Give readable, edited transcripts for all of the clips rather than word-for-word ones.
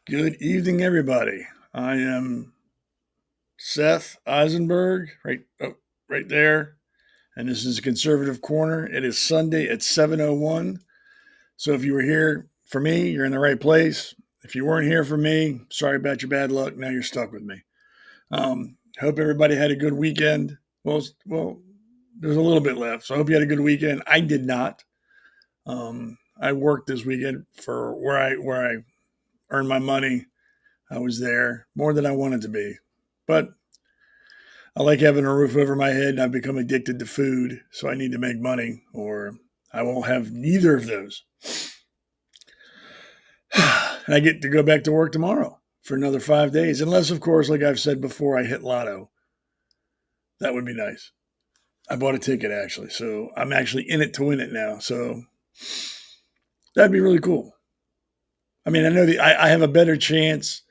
Good evening, everybody. I am Seth Eisenberg, right there, and this is Conservative Corner. It is Sunday at 7:01. So if you were here for me, you're in the right place. If you weren't here for me, sorry about your bad luck. Now you're stuck with me. Hope everybody had a good weekend. Well, there's a little bit left, so I hope you had a good weekend. I did not. I worked this weekend for where I earn my money. I was there more than I wanted to be. But I like having a roof over my head, and I've become addicted to food, so I need to make money, or I won't have neither of those. And I get to go back to work tomorrow for another 5 days, unless, of course, like I've said before, I hit lotto. That would be nice. I bought a ticket, actually, so I'm actually in it to win it now. So that'd be really cool. I mean, I know I have a better chance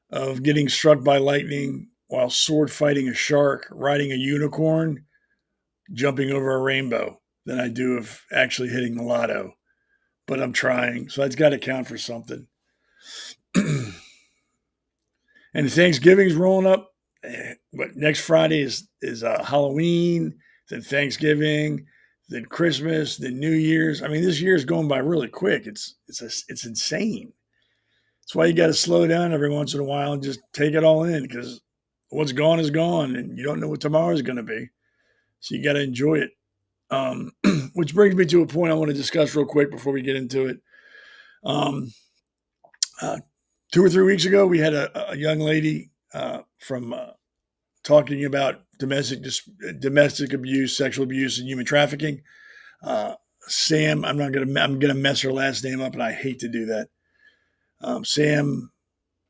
of getting struck by lightning while sword fighting a shark, riding a unicorn, jumping over a rainbow than I do of actually hitting the lotto. But I'm trying, so that's got to count for something. And Thanksgiving's rolling up. But next Friday is Halloween, then Thanksgiving, then Christmas, then New Year's. I mean, this year is going by really quick. It's insane. That's why you got to slow down every once in a while and just take it all in, because what's gone is gone, and you don't know what tomorrow is going to be. So you got to enjoy it. Which brings me to a point I want to discuss real quick before we get into it. Um, 2 or 3 weeks ago, we had a young lady from talking about domestic abuse, sexual abuse, and human trafficking. Sam, I'm gonna mess her last name up, and I hate to do that. Sam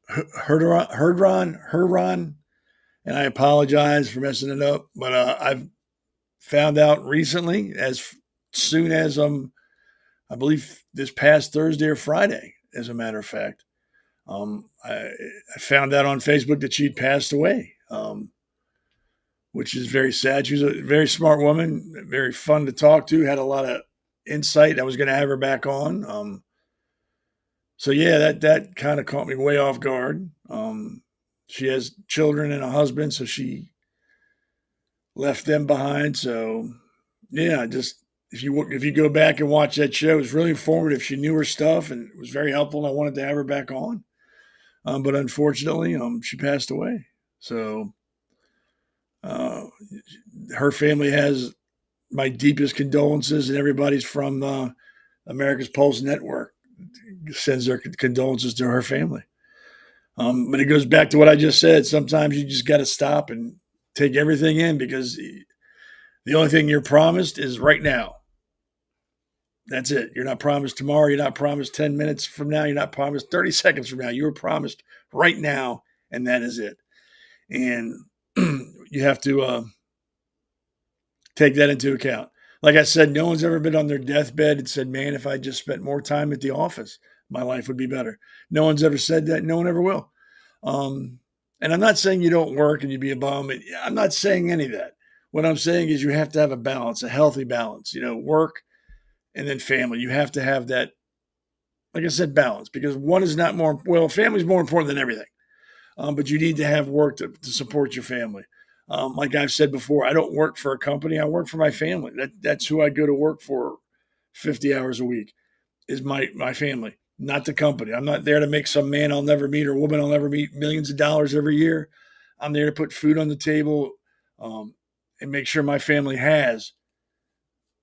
Herdron, and I apologize for messing it up, but I've found out recently, as soon as I believe this past Thursday or Friday, as a matter of fact, I found out on Facebook that she'd passed away, which is very sad. She was a very smart woman, very fun to talk to, had a lot of insight. I was going to have her back on. So yeah, that kind of caught me way off guard. She has children and a husband, so she left them behind. So yeah, just if you go back and watch that show, it was really informative. She knew her stuff and it was very helpful. And I wanted to have her back on, but unfortunately, she passed away. So uh, her family has my deepest condolences, and everybody's from America's Pulse Network sends their condolences to her family. But it goes back to what I just said. Sometimes you just got to stop and take everything in, because the only thing you're promised is right now. That's it. You're not promised tomorrow. You're not promised 10 minutes from now. You're not promised 30 seconds from now. You were promised right now, and that is it. And you have to take that into account. Like I said, no one's ever been on their deathbed and said, man, if I just spent more time at the office, my life would be better. No one's ever said that. No one ever will. And I'm not saying you don't work and you be a bum. I'm not saying any of that. What I'm saying is you have to have a balance, a healthy balance, work and then family. You have to have that, like I said, balance, because one is not more, well, family is more important than everything. But you need to have work to support your family. Like I've said before, I don't work for a company. I work for my family. That's who I go to work for 50 hours a week, is my family, not the company. I'm not there to make some man I'll never meet or woman I'll never meet millions of dollars every year. I'm there to put food on the table, and make sure my family has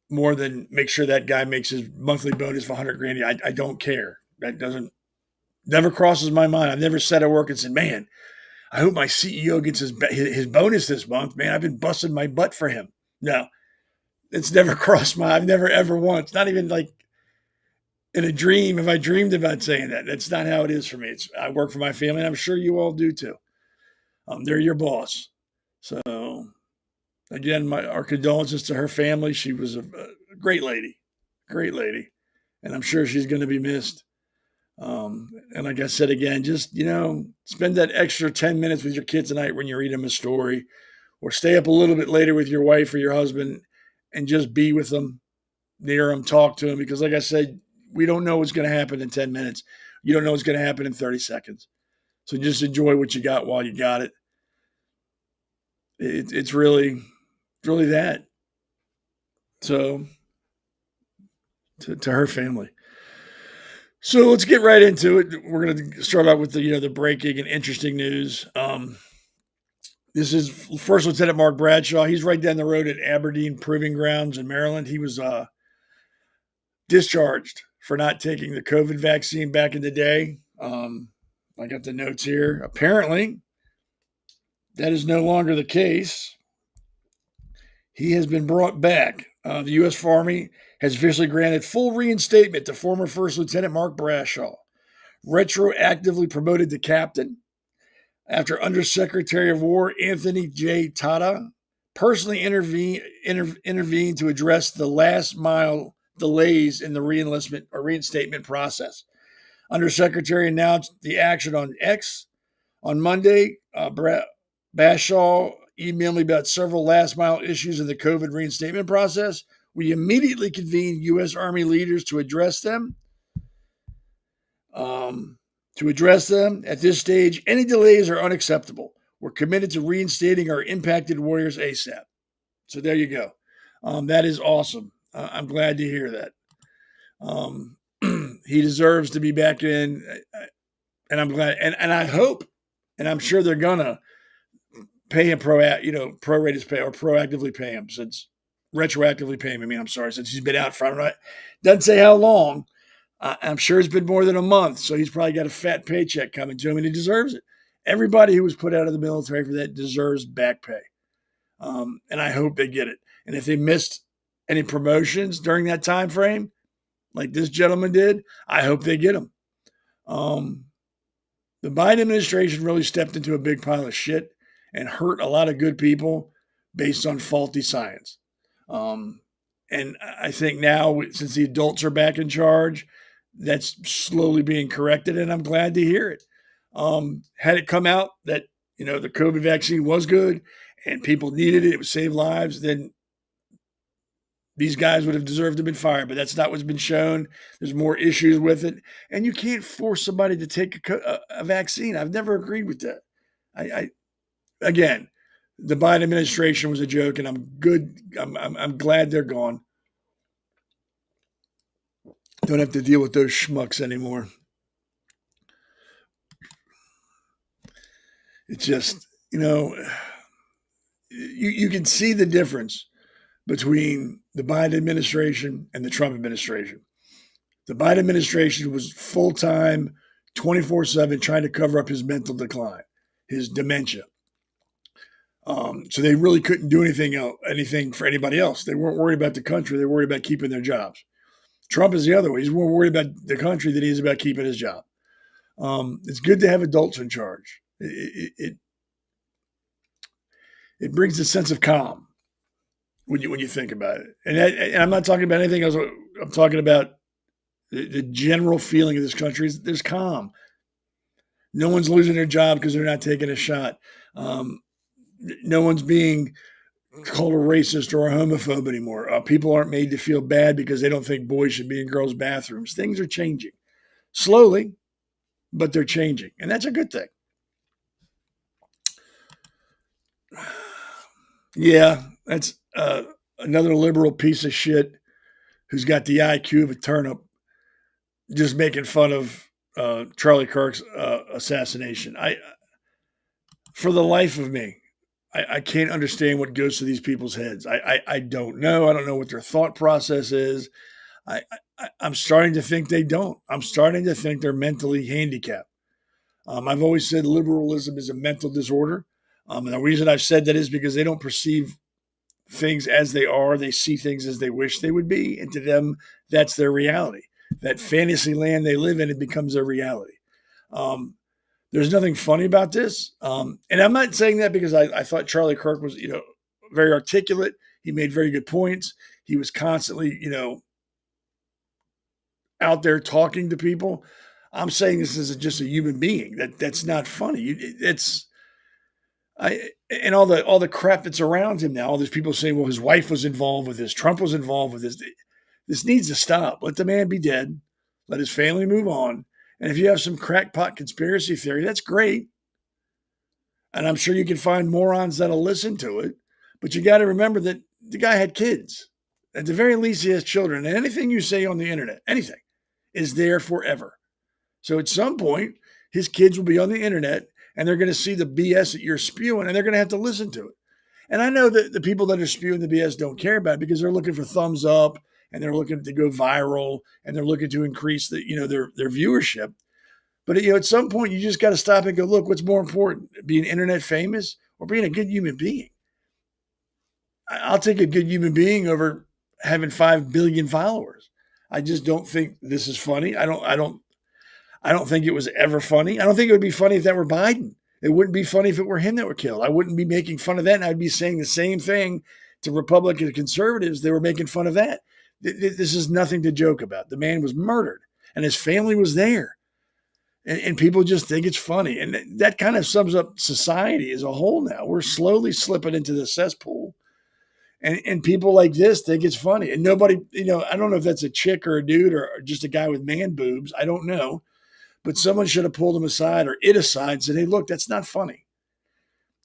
more than make sure that guy makes his monthly bonus of 100 grand. I don't care. That doesn't never crosses my mind. I've never sat at work and said, man, I hope my CEO gets his bonus this month. Man, I've been busting my butt for him. No, it's never crossed my. I've never ever once. Not even like in a dream. If I dreamed about saying that, that's not how it is for me. I work for my family, and I'm sure you all do too. They're your boss. So again, our condolences to her family. She was a great lady, and I'm sure she's going to be missed. And like I said again, just spend that extra 10 minutes with your kids tonight when you read them a story, or stay up a little bit later with your wife or your husband and just be with them, near them, talk to them. Because like I said, we don't know what's going to happen in 10 minutes. You don't know what's going to happen in 30 seconds. So just enjoy what you got while you got it. It's really that. So to her family. So let's get right into it. We're going to start out with the breaking and interesting news. This is First Lieutenant Mark Bradshaw. He's right down the road at Aberdeen Proving Grounds in Maryland. He was discharged for not taking the COVID vaccine back in the day. I got the notes here. Apparently, that is no longer the case. He has been brought back. The U.S. Army has officially granted full reinstatement to former First Lieutenant Mark Bradshaw, retroactively promoted to captain after Undersecretary of War Anthony J. Tata personally intervened to address the last mile delays in the reenlistment or reinstatement process. Undersecretary announced the action on X on Monday. Bradshaw emailed me about several last mile issues in the COVID reinstatement process. We immediately convened U.S. Army leaders to address them. At this stage, any delays are unacceptable. We're committed to reinstating our impacted warriors ASAP. So there you go. That is awesome. I'm glad to hear that. He deserves to be back in, and I'm glad. And I hope, and I'm sure they're gonna pay him prorated pay or proactively pay him since retroactively pay him. Since he's been out front. Right? Doesn't say how long. I'm sure it's been more than a month, so he's probably got a fat paycheck coming to him, and he deserves it. Everybody who was put out of the military for that deserves back pay, and I hope they get it. And if they missed any promotions during that time frame, like this gentleman did, I hope they get them. The Biden administration really stepped into a big pile of shit and hurt a lot of good people based on faulty science. And I think now, since the adults are back in charge, that's slowly being corrected, and I'm glad to hear it. Had it come out that, the COVID vaccine was good and people needed it, it would save lives, then these guys would have deserved to have been fired, but that's not what's been shown. There's more issues with it, and you can't force somebody to take a vaccine. I've never agreed with that. Again, the Biden administration was a joke, and I'm glad they're gone. Don't have to deal with those schmucks anymore. It's just, you can see the difference between the Biden administration and the Trump administration. The Biden administration was full-time, 24/7, trying to cover up his mental decline, his dementia. So they really couldn't do anything for anybody else. They weren't worried about the country. They were worried about keeping their jobs. Trump is the other way. He's more worried about the country than he is about keeping his job. It's good to have adults in charge. It brings a sense of calm when you think about it. And I'm not talking about anything else. I'm talking about the general feeling of this country. There's calm. No one's losing their job because they're not taking a shot. No one's being called a racist or a homophobe anymore. People aren't made to feel bad because they don't think boys should be in girls' bathrooms. Things are changing slowly, but they're changing, and that's a good thing. Yeah, that's another liberal piece of shit who's got the IQ of a turnip, just making fun of Charlie Kirk's assassination. For the life of me, I can't understand what goes through these people's heads. I don't know. I don't know what their thought process is. I'm starting to think they don't. I'm starting to think they're mentally handicapped. I've always said liberalism is a mental disorder. And the reason I've said that is because they don't perceive things as they are. They see things as they wish they would be. And to them, that's their reality. That fantasy land they live in, it becomes their reality. There's nothing funny about this. And I'm not saying that because I thought Charlie Kirk was, very articulate. He made very good points. He was constantly, out there talking to people. I'm saying this is just a human being. That's not funny. And all the crap that's around him now. All these people saying, well, his wife was involved with this. Trump was involved with this. This needs to stop. Let the man be dead. let his family move on. And if you have some crackpot conspiracy theory, that's great. And I'm sure you can find morons that'll listen to it. But you got to remember that the guy had kids. At the very least, he has children. And anything you say on the internet, anything, is there forever. So at some point, his kids will be on the internet and they're going to see the BS that you're spewing and they're going to have to listen to it. And I know that the people that are spewing the BS don't care about it because they're looking for thumbs up and they're looking to go viral and they're looking to increase their viewership. But at some point you just got to stop and go, look, what's more important, being internet famous or being a good human being? I'll take a good human being over having 5 billion followers. I just don't think this is funny. I don't think it was ever funny. I don't think it would be funny if that were Biden. It wouldn't be funny if it were him that were killed. I wouldn't be making fun of that. And I'd be saying the same thing to Republican conservatives. They were making fun of that. This is nothing to joke about. The man was murdered and his family was there. And people just think it's funny. And that kind of sums up society as a whole now. We're slowly slipping into the cesspool. And people like this think it's funny. And nobody, I don't know if that's a chick or a dude or just a guy with man boobs. I don't know. But someone should have pulled him aside or it aside and said, hey, look, that's not funny.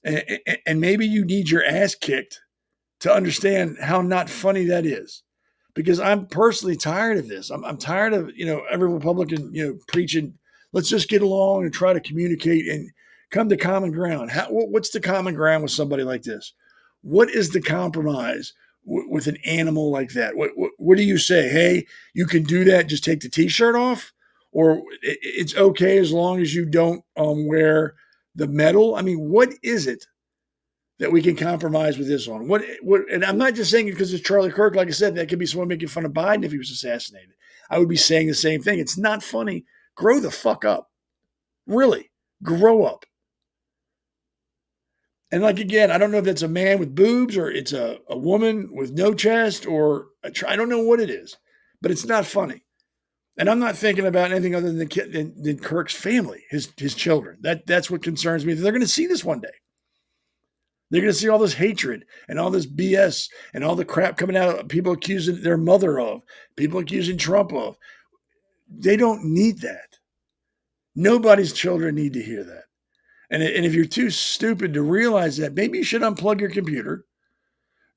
And maybe you need your ass kicked to understand how not funny that is. Because I'm personally tired of this. I'm tired of, every Republican, preaching, let's just get along and try to communicate and come to common ground. What's the common ground with somebody like this? What is the compromise with an animal like that? What do you say? Hey, you can do that. Just take the T-shirt off, or it's okay as long as you don't wear the medal. I mean, what is it that we can compromise with this on? What? And I'm not just saying it because it's Charlie Kirk. Like I said, that could be someone making fun of Biden if he was assassinated. I would be saying the same thing. It's not funny. Grow the fuck up. Really, grow up. And again, I don't know if that's a man with boobs or it's a woman with no chest or I don't know what it is, but it's not funny. And I'm not thinking about anything other than Kirk's family, his children. That's what concerns me. They're going to see this one day. They're going to see all this hatred and all this BS and all the crap coming out of people accusing their mother of, people accusing Trump of. They don't need that. Nobody's children need to hear that. And if you're too stupid to realize that, maybe you should unplug your computer,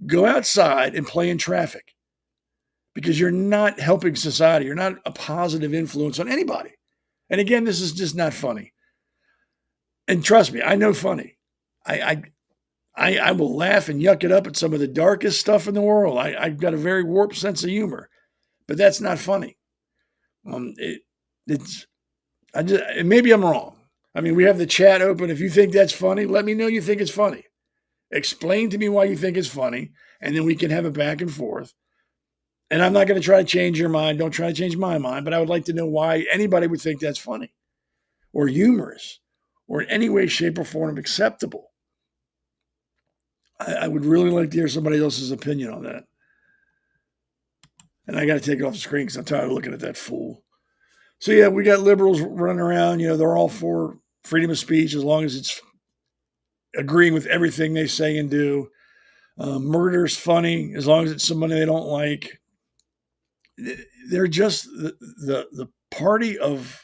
go outside and play in traffic because you're not helping society. You're not a positive influence on anybody. And again, this is just not funny. And trust me, I know funny. I will laugh and yuck it up at some of the darkest stuff in the world. I've got a very warped sense of humor, but that's not funny. Maybe I'm wrong. I mean, we have the chat open. If you think that's funny, let me know you think it's funny. Explain to me why you think it's funny, and then we can have a back and forth. And I'm not going to try to change your mind. Don't try to change my mind, but I would like to know why anybody would think that's funny or humorous or in any way, shape, or form acceptable. I would really like to hear somebody else's opinion on that. And I got to take it off the screen because I'm tired of looking at that fool. So, yeah, we got liberals running around. They're all for freedom of speech as long as it's agreeing with everything they say and do. Murder's funny as long as it's somebody they don't like. They're just the party of,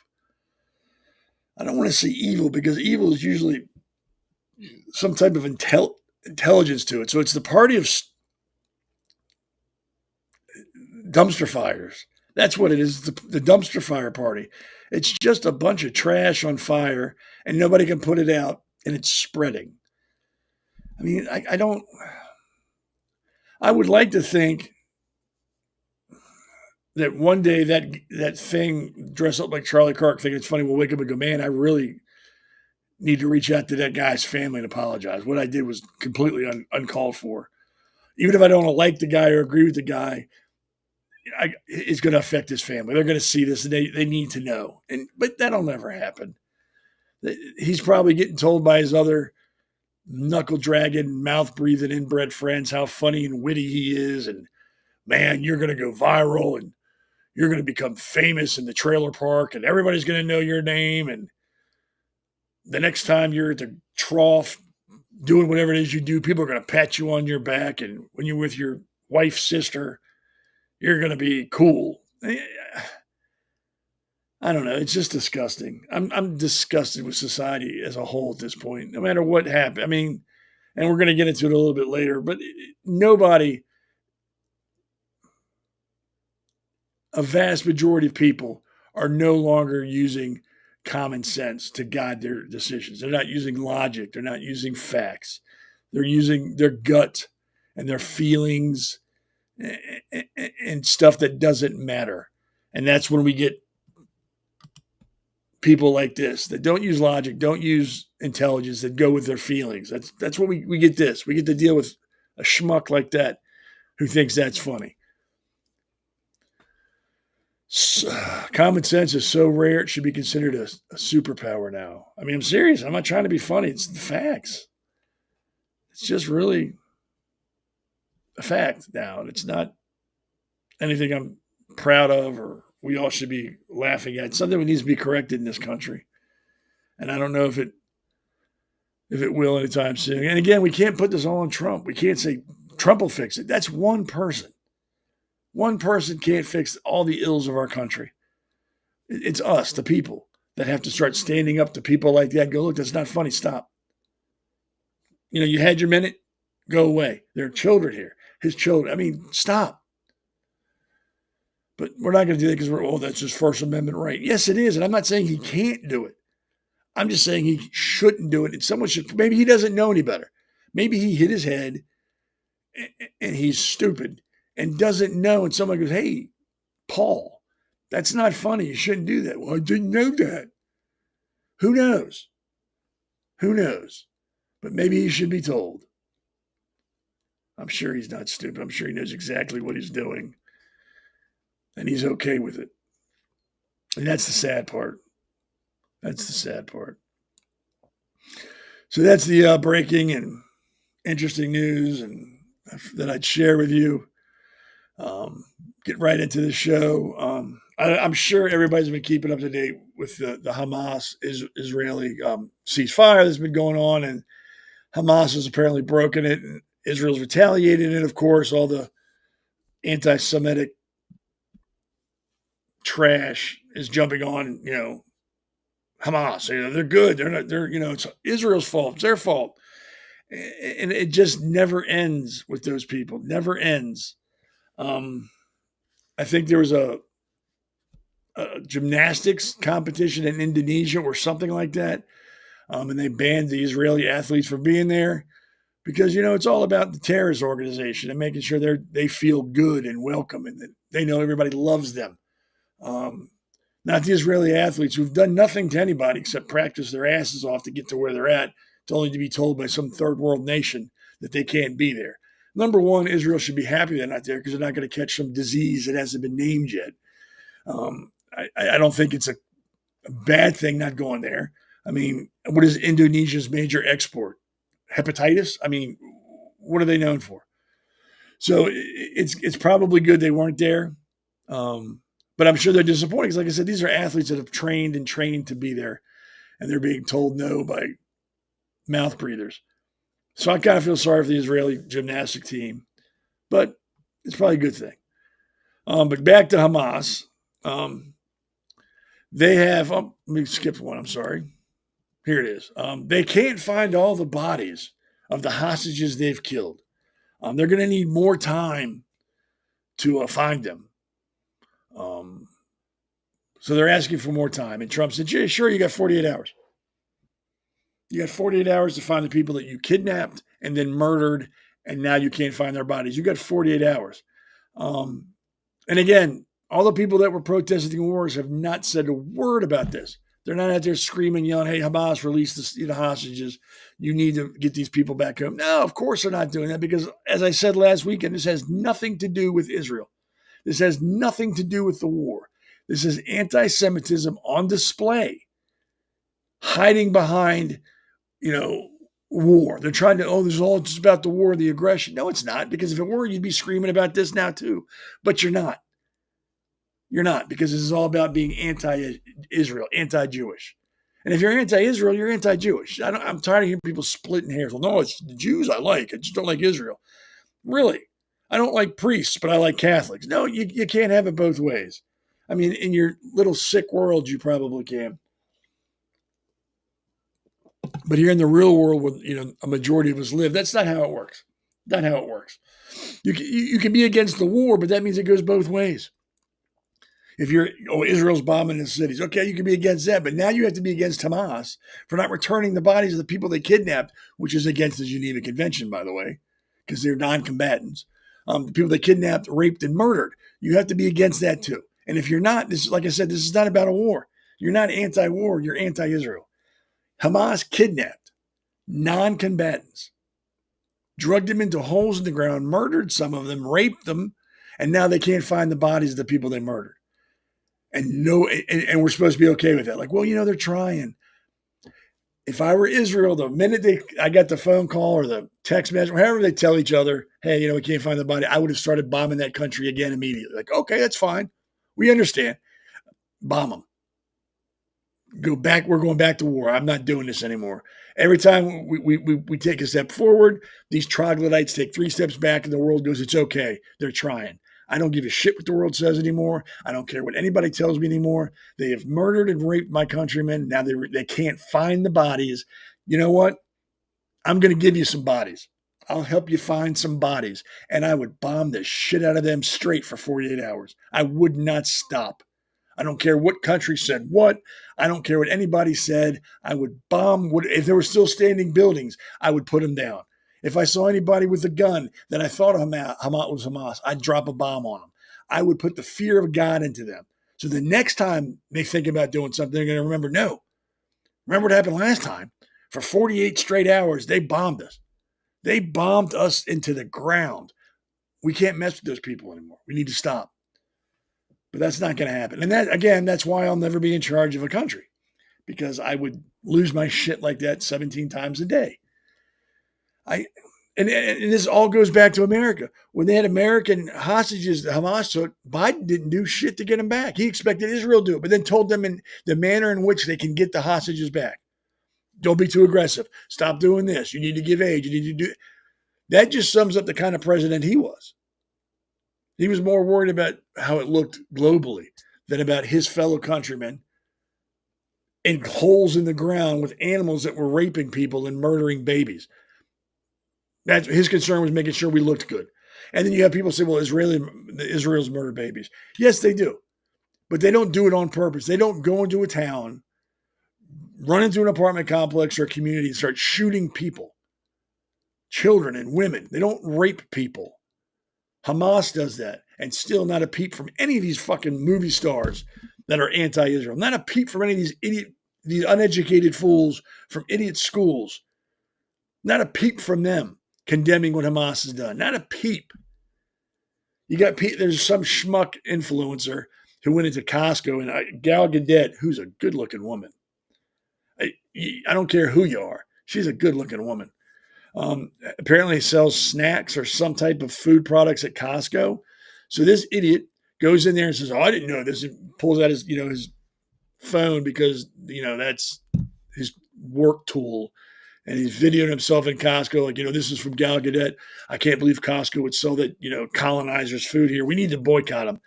I don't want to say evil because evil is usually some type of intelligence to it. So it's the party of dumpster fires. That's what it is, the dumpster fire party. It's just a bunch of trash on fire, and nobody can put it out, and it's spreading. I mean, I would like to think that one day that thing dressed up like Charlie Kirk, thinking it's funny, will wake up and go, man, I really need to reach out to that guy's family and apologize. What I did was completely uncalled for. Even if I don't like the guy or agree with the guy, it's going to affect his family. They're going to see this and they need to know. But that'll never happen. He's probably getting told by his other knuckle dragging, mouth breathing, inbred friends how funny and witty he is. And man, you're going to go viral and you're going to become famous in the trailer park and everybody's going to know your name. And the next time you're at the trough doing whatever it is you do, people are going to pat you on your back. And when you're with your wife's sister, you're going to be cool. I don't know. It's just disgusting. I'm disgusted with society as a whole at this point, no matter what happened. I mean, and we're going to get into it a little bit later, but nobody, a vast majority of people are no longer using common sense to guide their decisions. They're not using logic. They're not using facts. They're using their gut and their feelings and stuff that doesn't matter. And that's when we get people like this that don't use logic, don't use intelligence, that go with their feelings. That's what we get this. We get to deal with a schmuck like that who thinks that's funny. Common sense is so rare, it should be considered a superpower now. I mean, I'm serious. I'm not trying to be funny. It's the facts. It's just really a fact now. It's not anything I'm proud of or we all should be laughing at. It's something that needs to be corrected in this country. And I don't know if it will anytime soon. And again, we can't put this all on Trump. We can't say Trump will fix it. That's one person. One person can't fix all the ills of our country. It's us, the people, that have to start standing up to people like that. Go, look, that's not funny. Stop. You had your minute. Go away. There are children here. His children. I mean, stop. But we're not going to do that because that's his First Amendment right. Yes, it is. And I'm not saying he can't do it. I'm just saying he shouldn't do it. And someone should, maybe he doesn't know any better. Maybe he hit his head and he's stupid and doesn't know. And someone goes, hey, Paul, that's not funny. You shouldn't do that. Well, I didn't know that. Who knows? Who knows? But maybe he should be told. I'm sure he's not stupid. I'm sure he knows exactly what he's doing. And he's okay with it. And that's the sad part. That's the sad part. So that's the breaking and interesting news and that I'd share with you. Get right into the show. I'm sure everybody's been keeping up to date with the Hamas Israeli ceasefire that's been going on, and Hamas has apparently broken it, and Israel's retaliated. And of course, all the anti-Semitic trash is jumping on, Hamas. They're good. They're not. It's Israel's fault. It's their fault, and it just never ends with those people. Never ends. I think there was a gymnastics competition in Indonesia or something like that, and they banned the Israeli athletes from being there because it's all about the terrorist organization and making sure they feel good and welcome and that they know everybody loves them. Not the Israeli athletes who've done nothing to anybody except practice their asses off to get to where they're at, to only to be told by some third world nation that they can't be there. Number one, Israel should be happy they're not there because they're not going to catch some disease that hasn't been named yet. I don't think it's a bad thing not going there. I mean, what is Indonesia's major export? Hepatitis? I mean, what are they known for? So it's probably good they weren't there. But I'm sure they're disappointed because, like I said, these are athletes that have trained to be there, and they're being told no by mouth breathers. So I kind of feel sorry for the Israeli gymnastic team, but it's probably a good thing. But back to Hamas. They have, let me skip one, I'm sorry. Here it is. They can't find all the bodies of the hostages they've killed. They're going to need more time to find them. So they're asking for more time. And Trump said, yeah, sure, you got 48 hours. You got 48 hours to find the people that you kidnapped and then murdered, and now you can't find their bodies. You got 48 hours. And again, all the people that were protesting wars have not said a word about this. They're not out there screaming, yelling, hey, Hamas, release the hostages. You need to get these people back home. No, of course they're not doing that because, as I said last weekend, this has nothing to do with Israel. This has nothing to do with the war. This is anti-Semitism on display, hiding behind, war. They're trying to, this is all just about the war and the aggression. No, it's not, because if it were, you'd be screaming about this now too. But you're not. You're not, because this is all about being anti-Israel, anti-Jewish. And if you're anti-Israel, you're anti-Jewish. I'm tired of hearing people splitting hairs. Well, no, it's the Jews I like. I just don't like Israel. Really? I don't like priests, but I like Catholics. No, you can't have it both ways. I mean, in your little sick world, you probably can. But here in the real world, where a majority of us live, that's not how it works. Not how it works. You can be against the war, but that means it goes both ways. If Israel's bombing the cities, okay, you can be against that, but now you have to be against Hamas for not returning the bodies of the people they kidnapped, which is against the Geneva Convention, by the way, because they're non-combatants. The people they kidnapped, raped, and murdered. You have to be against that too. And if you're not, this is, like I said, this is not about a war. You're not anti-war. You're anti-Israel. Hamas kidnapped non-combatants, drugged them into holes in the ground, murdered some of them, raped them, and now they can't find the bodies of the people they murdered. And we're supposed to be okay with that. Like, well, they're trying. If I were Israel, the minute I got the phone call or the text message, however they tell each other, hey, we can't find the body, I would have started bombing that country again immediately. Like, okay, that's fine. We understand. Bomb them. Go back. We're going back to war. I'm not doing this anymore. Every time we take a step forward, these troglodytes take 3 steps back and the world goes, it's okay. They're trying. I don't give a shit what the world says anymore. I don't care what anybody tells me anymore. They have murdered and raped my countrymen. Now they can't find the bodies. You know what? I'm going to give you some bodies. I'll help you find some bodies. And I would bomb the shit out of them straight for 48 hours. I would not stop. I don't care what country said what. I don't care what anybody said. I would bomb. If there were still standing buildings, I would put them down. If I saw anybody with a gun that I thought Hamas was Hamas, I'd drop a bomb on them. I would put the fear of God into them. So the next time they think about doing something, they're going to remember, no. Remember what happened last time? For 48 straight hours, they bombed us. They bombed us into the ground. We can't mess with those people anymore. We need to stop. But that's not going to happen. And that's why I'll never be in charge of a country, because I would lose my shit like that 17 times a day. And this all goes back to America. When they had American hostages that Hamas took, Biden didn't do shit to get them back. He expected Israel to do it, but then told them in the manner in which they can get the hostages back. Don't be too aggressive. Stop doing this. You need to give aid. You need to do. That just sums up the kind of president he was. He was more worried about how it looked globally than about his fellow countrymen in holes in the ground with animals that were raping people and murdering babies. That's his concern, was making sure we looked good. And then you have people say, well, Israel's murder babies. Yes, they do. But they don't do it on purpose. They don't go into a town, run into an apartment complex or a community and start shooting people, children and women. They don't rape people. Hamas does that. And still not a peep from any of these fucking movie stars that are anti-Israel. Not a peep from any of these uneducated fools from idiot schools. Not a peep from them condemning what Hamas has done. Not a peep. There's some schmuck influencer who went into Costco, and Gal Gadot, who's a good-looking woman. I don't care who you are. She's a good-looking woman. Apparently sells snacks or some type of food products at Costco. So this idiot goes in there and says, oh, I didn't know this. And pulls out his phone because, that's his work tool. And he's videoing himself in Costco like, this is from Gal Gadot. I can't believe Costco would sell that, colonizers food here. We need to boycott them.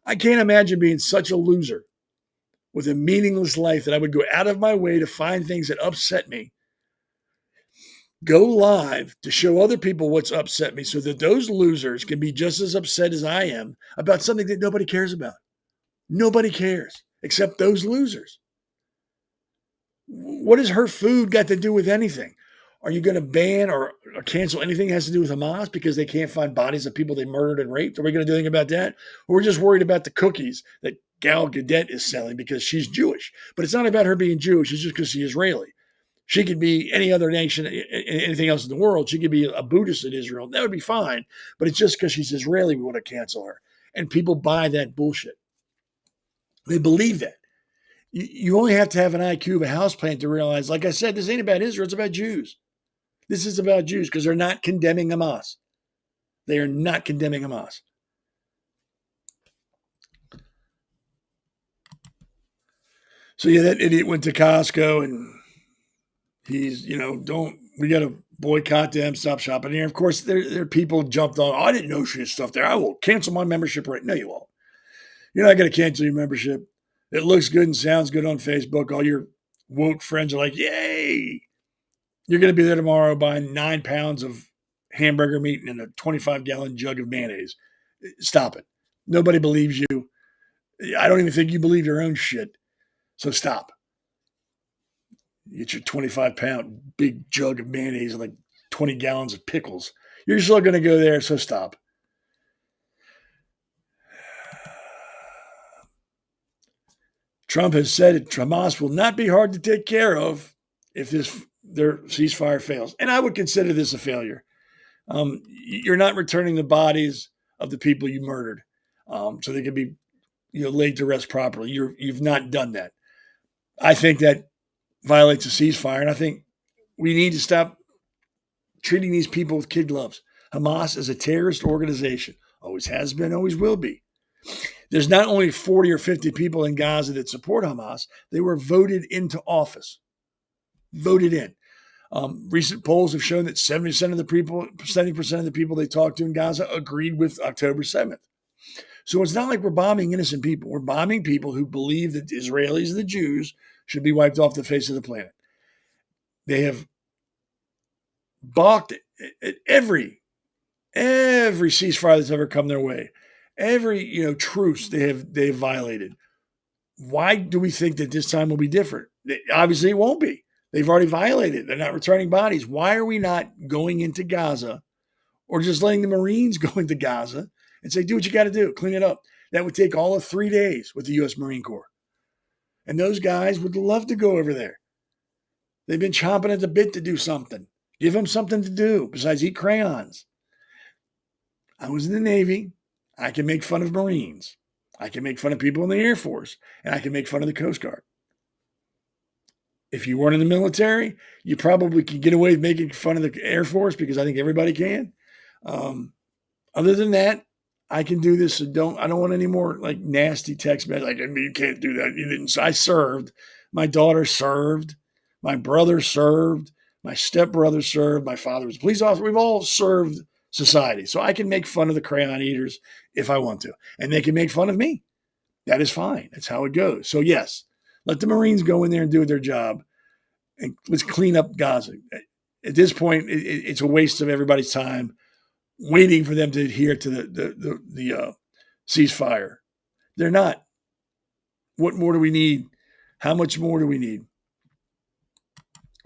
I can't imagine being such a loser with a meaningless life that I would go out of my way to find things that upset me, go live to show other people what's upset me so that those losers can be just as upset as I am about something that nobody cares about. Nobody cares except those losers. What has her food got to do with anything? Are you going to ban or cancel anything that has to do with Hamas because they can't find bodies of people they murdered and raped? Are we going to do anything about that? Or we're just worried about the cookies that Gal Gadot is selling because she's Jewish. But it's not about her being Jewish. It's just because she's Israeli. She could be any other nation, anything else in the world. She could be a Buddhist in Israel. That would be fine. But it's just because she's Israeli we want to cancel her. And people buy that bullshit. They believe that. You only have to have an IQ of a houseplant to realize, like I said, this ain't about Israel. It's about Jews. This is about Jews because they're not condemning Hamas. They are not condemning Hamas. So yeah, that idiot went to Costco and he's, we got to boycott them, stop shopping here. Of course, there are people jumped on, I didn't know she had stuff there. I will cancel my membership right now. No, you won't. You're not going to cancel your membership. It looks good and sounds good on Facebook. All your woke friends are like, yay. You're going to be there tomorrow buying 9 pounds of hamburger meat and a 25-gallon jug of mayonnaise. Stop it. Nobody believes you. I don't even think you believe your own shit. So stop. You get your 25-pound big jug of mayonnaise and like 20 gallons of pickles. You're still going to go there, so stop. Trump has said that Hamas will not be hard to take care of if their ceasefire fails. And I would consider this a failure. You're not returning the bodies of the people you murdered so they can be laid to rest properly. You've not done that. I think that violates a ceasefire, and I think we need to stop treating these people with kid gloves. Hamas is a terrorist organization. Always has been, always will be. There's not only 40 or 50 people in Gaza that support Hamas. They were voted into office. Voted in. Recent polls have shown that 70% of the people they talked to in Gaza agreed with October 7th. So it's not like we're bombing innocent people. We're bombing people who believe that the Israelis and the Jews should be wiped off the face of the planet. They have balked at every ceasefire that's ever come their way. Every truce they have violated. Why do we think that this time will be different? Obviously, it won't be. They've already violated. They're not returning bodies. Why are we not going into Gaza or just letting the Marines go into Gaza and say, do what you got to do, clean it up? That would take all of 3 days with the U.S. Marine Corps. And those guys would love to go over there. They've been chomping at the bit to do something. Give them something to do besides eat crayons. I was in the Navy. I can make fun of Marines. I can make fun of people in the Air Force. And I can make fun of the Coast Guard. If you weren't in the military, you probably could get away with making fun of the Air Force because I think everybody can. Other than that, I can do this. So I don't want any more like nasty text messages. Like, you can't do that. You didn't. I served. My daughter served. My brother served. My stepbrother served. My father was a police officer. We've all served society. So I can make fun of the crayon eaters if I want to. And they can make fun of me. That is fine. That's how it goes. So yes, let the Marines go in there and do their job. And let's clean up Gaza. At this point, it's a waste of everybody's time waiting for them to adhere to the ceasefire. They're not. What more do we need? How much more do we need?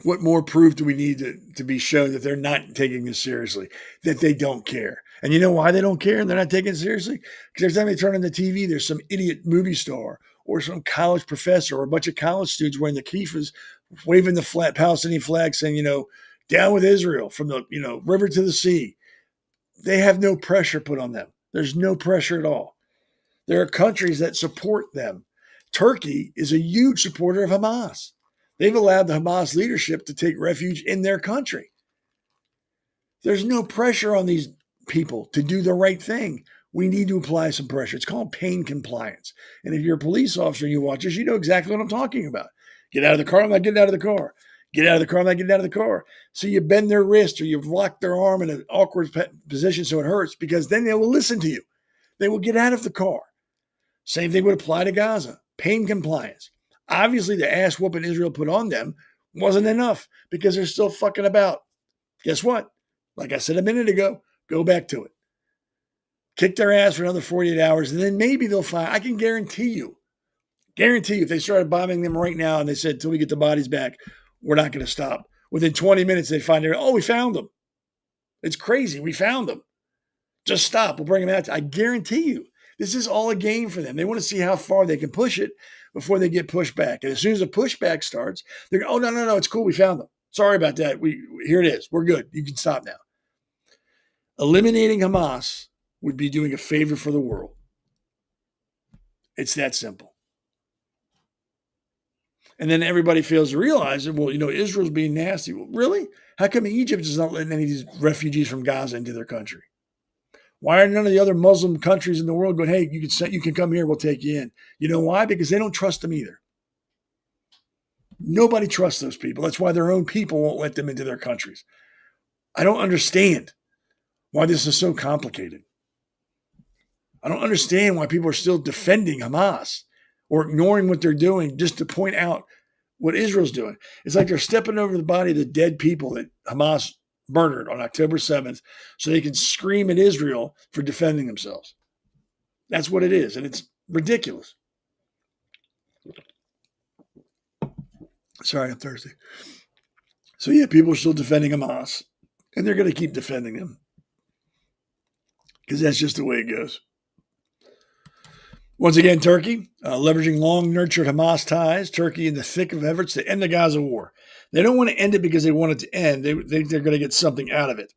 What more proof do we need to be shown that they're not taking this seriously, that they don't care? And you know why they don't care and they're not taking it seriously? Because every time they turn on the TV, there's some idiot movie star or some college professor or a bunch of college students wearing the kippahs, waving the Palestinian flag, saying, down with Israel from the, river to the sea. They have no pressure put on them. There's no pressure at all. There are countries that support them. Turkey is a huge supporter of Hamas. They've allowed the Hamas leadership to take refuge in their country. There's no pressure on these people to do the right thing. We need to apply some pressure. It's called pain compliance. And if you're a police officer and you watch this, you know exactly what I'm talking about. Get out of the car, I'm not getting out of the car. Get out of the car, I'm not getting out of the car. So you bend their wrist or you've locked their arm in an awkward position so it hurts, because then they will listen to you. They will get out of the car. Same thing would apply to Gaza. Pain compliance. Obviously, the ass whooping Israel put on them wasn't enough because they're still fucking about. Guess what? Like I said a minute ago, go back to it. Kick their ass for another 48 hours, and then maybe they'll find. I can guarantee you, if they started bombing them right now and they said, until we get the bodies back, we're not going to stop. Within 20 minutes, they find out, we found them. It's crazy. We found them. Just stop. We'll bring them out. I guarantee you, this is all a game for them. They want to see how far they can push it before they get pushed back. And as soon as the pushback starts, they're going, no, it's cool. We found them. Sorry about that. Here it is. We're good. You can stop now. Eliminating Hamas would be doing a favor for the world. It's that simple. And then everybody fails to realize that, Israel's being nasty. Well, really? How come Egypt is not letting any of these refugees from Gaza into their country? Why are none of the other Muslim countries in the world going, hey, you can come here, we'll take you in? You know why? Because they don't trust them either. Nobody trusts those people. That's why their own people won't let them into their countries. I don't understand why this is so complicated. I don't understand why people are still defending Hamas or ignoring what they're doing just to point out what Israel's doing. It's like they're stepping over the body of the dead people that Hamas murdered on October 7th so they can scream at Israel for defending themselves. That's what it is, and it's ridiculous. Sorry, I'm thirsty. So yeah, people are still defending Hamas, and they're going to keep defending them because that's just the way it goes. Once again, Turkey, leveraging long-nurtured Hamas ties, Turkey in the thick of efforts to end the Gaza war. They don't want to end it because they want it to end. They think they're going to get something out of it.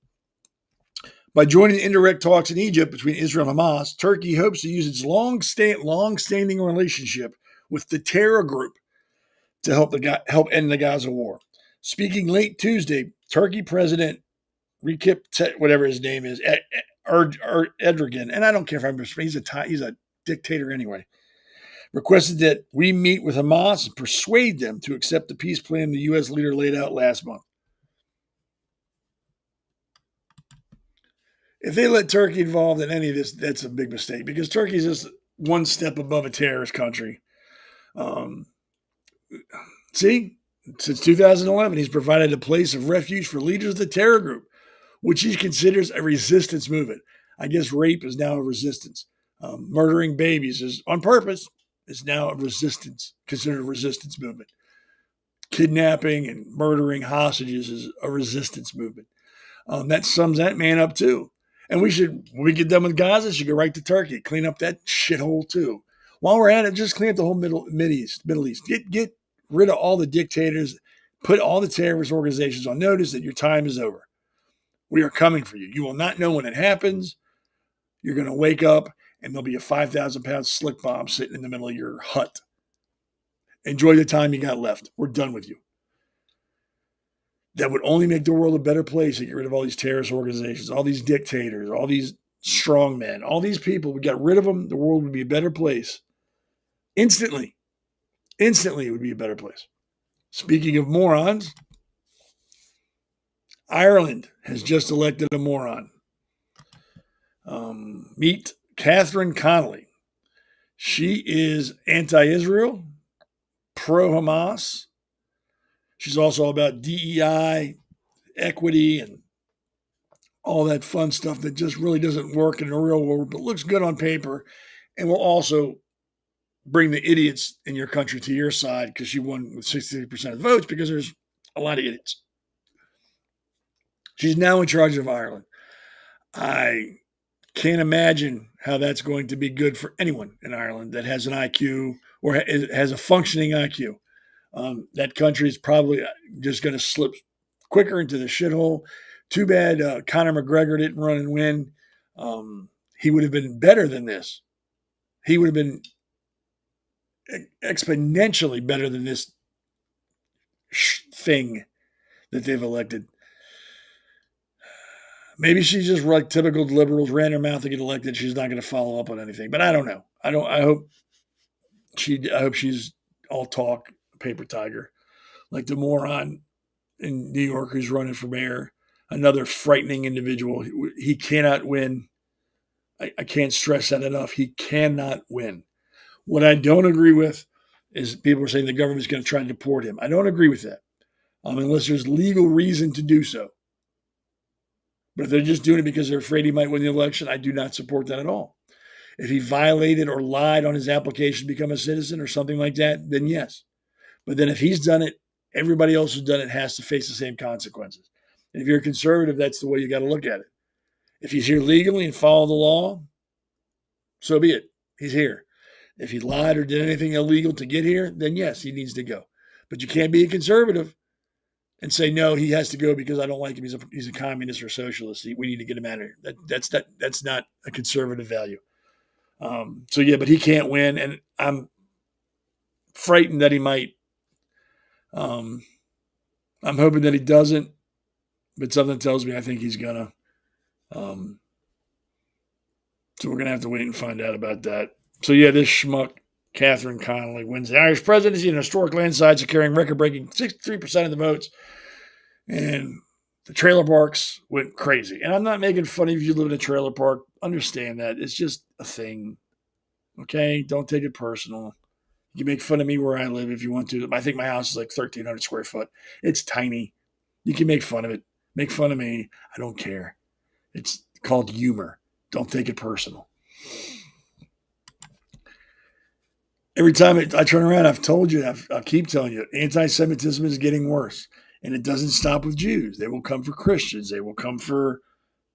By joining the indirect talks in Egypt between Israel and Hamas, Turkey hopes to use its long-standing relationship with the terror group to help end the Gaza war. Speaking late Tuesday, Turkey President Recep, whatever his name is, Erdogan, and I don't care if I'm he's a dictator anyway, requested that we meet with Hamas and persuade them to accept the peace plan the U.S. leader laid out last month. If they let Turkey involved in any of this, that's a big mistake because Turkey is just one step above a terrorist country. See, since 2011, he's provided a place of refuge for leaders of the terror group, which he considers a resistance movement. I guess rape is now a resistance. Murdering babies is on purpose is now a resistance, considered a resistance movement. Kidnapping and murdering hostages is a resistance movement. That sums that man up too. And when we get done with Gaza, should go right to Turkey, clean up that shithole too. While we're at it, just clean up the whole Middle East. Get rid of all the dictators, put all the terrorist organizations on notice that your time is over. We are coming for you. You will not know when it happens. You're going to wake up and there'll be a 5,000-pound slick bomb sitting in the middle of your hut. Enjoy the time you got left. We're done with you. That would only make the world a better place to get rid of all these terrorist organizations, all these dictators, all these strongmen, all these people. We got rid of them, the world would be a better place. Instantly, it would be a better place. Speaking of morons, Ireland has just elected a moron. Meet Catherine Connolly. She is anti-Israel, pro-Hamas. She's also about DEI, equity, and all that fun stuff that just really doesn't work in the real world, but looks good on paper and will also bring the idiots in your country to your side because she won with 63% of the votes because there's a lot of idiots. She's now in charge of Ireland. I can't imagine how that's going to be good for anyone in Ireland that has an IQ or has a functioning IQ. That country is probably just going to slip quicker into the shithole. Too bad Conor McGregor didn't run and win. He would have been better than this. He would have been exponentially better than this thing that they've elected. Maybe she's just like typical liberals, ran her mouth to get elected. She's not going to follow up on anything. But I don't know. I hope she's all talk, paper tiger, like the moron in New York who's running for mayor. Another frightening individual. He cannot win. I can't stress that enough. He cannot win. What I don't agree with is people are saying the government's going to try to deport him. I don't agree with that, unless there's legal reason to do so. But if they're just doing it because they're afraid he might win the election, I do not support that at all. If he violated or lied on his application to become a citizen or something like that, then yes. But then if he's done it, everybody else who's done it has to face the same consequences. And if you're a conservative, that's the way you got to look at it. If he's here legally and follow the law, so be it. He's here. If he lied or did anything illegal to get here, then yes, he needs to go. But you can't be a conservative and say, no, he has to go because I don't like him. He's a communist or socialist. We need to get him out of here. That's not a conservative value. So yeah, but he can't win, and I'm frightened that he might. I'm hoping that he doesn't, but something tells me I think he's gonna. So we're gonna have to wait and find out about that. So yeah, this schmuck Catherine Connolly wins the Irish presidency in a historic landslide, securing record-breaking 63% of the votes. And The trailer parks went crazy. And I'm not making fun of you live in a trailer park. Understand that. It's just a thing. Okay? Don't take it personal. You can make fun of me where I live if you want to. I think my house is like 1,300 square foot. It's tiny. You can make fun of it. Make fun of me. I don't care. It's called humor. Don't take it personal. Every time I turn around, I've told you, I'll keep telling you, anti-Semitism is getting worse. And it doesn't stop with Jews. They will come for Christians. They will come for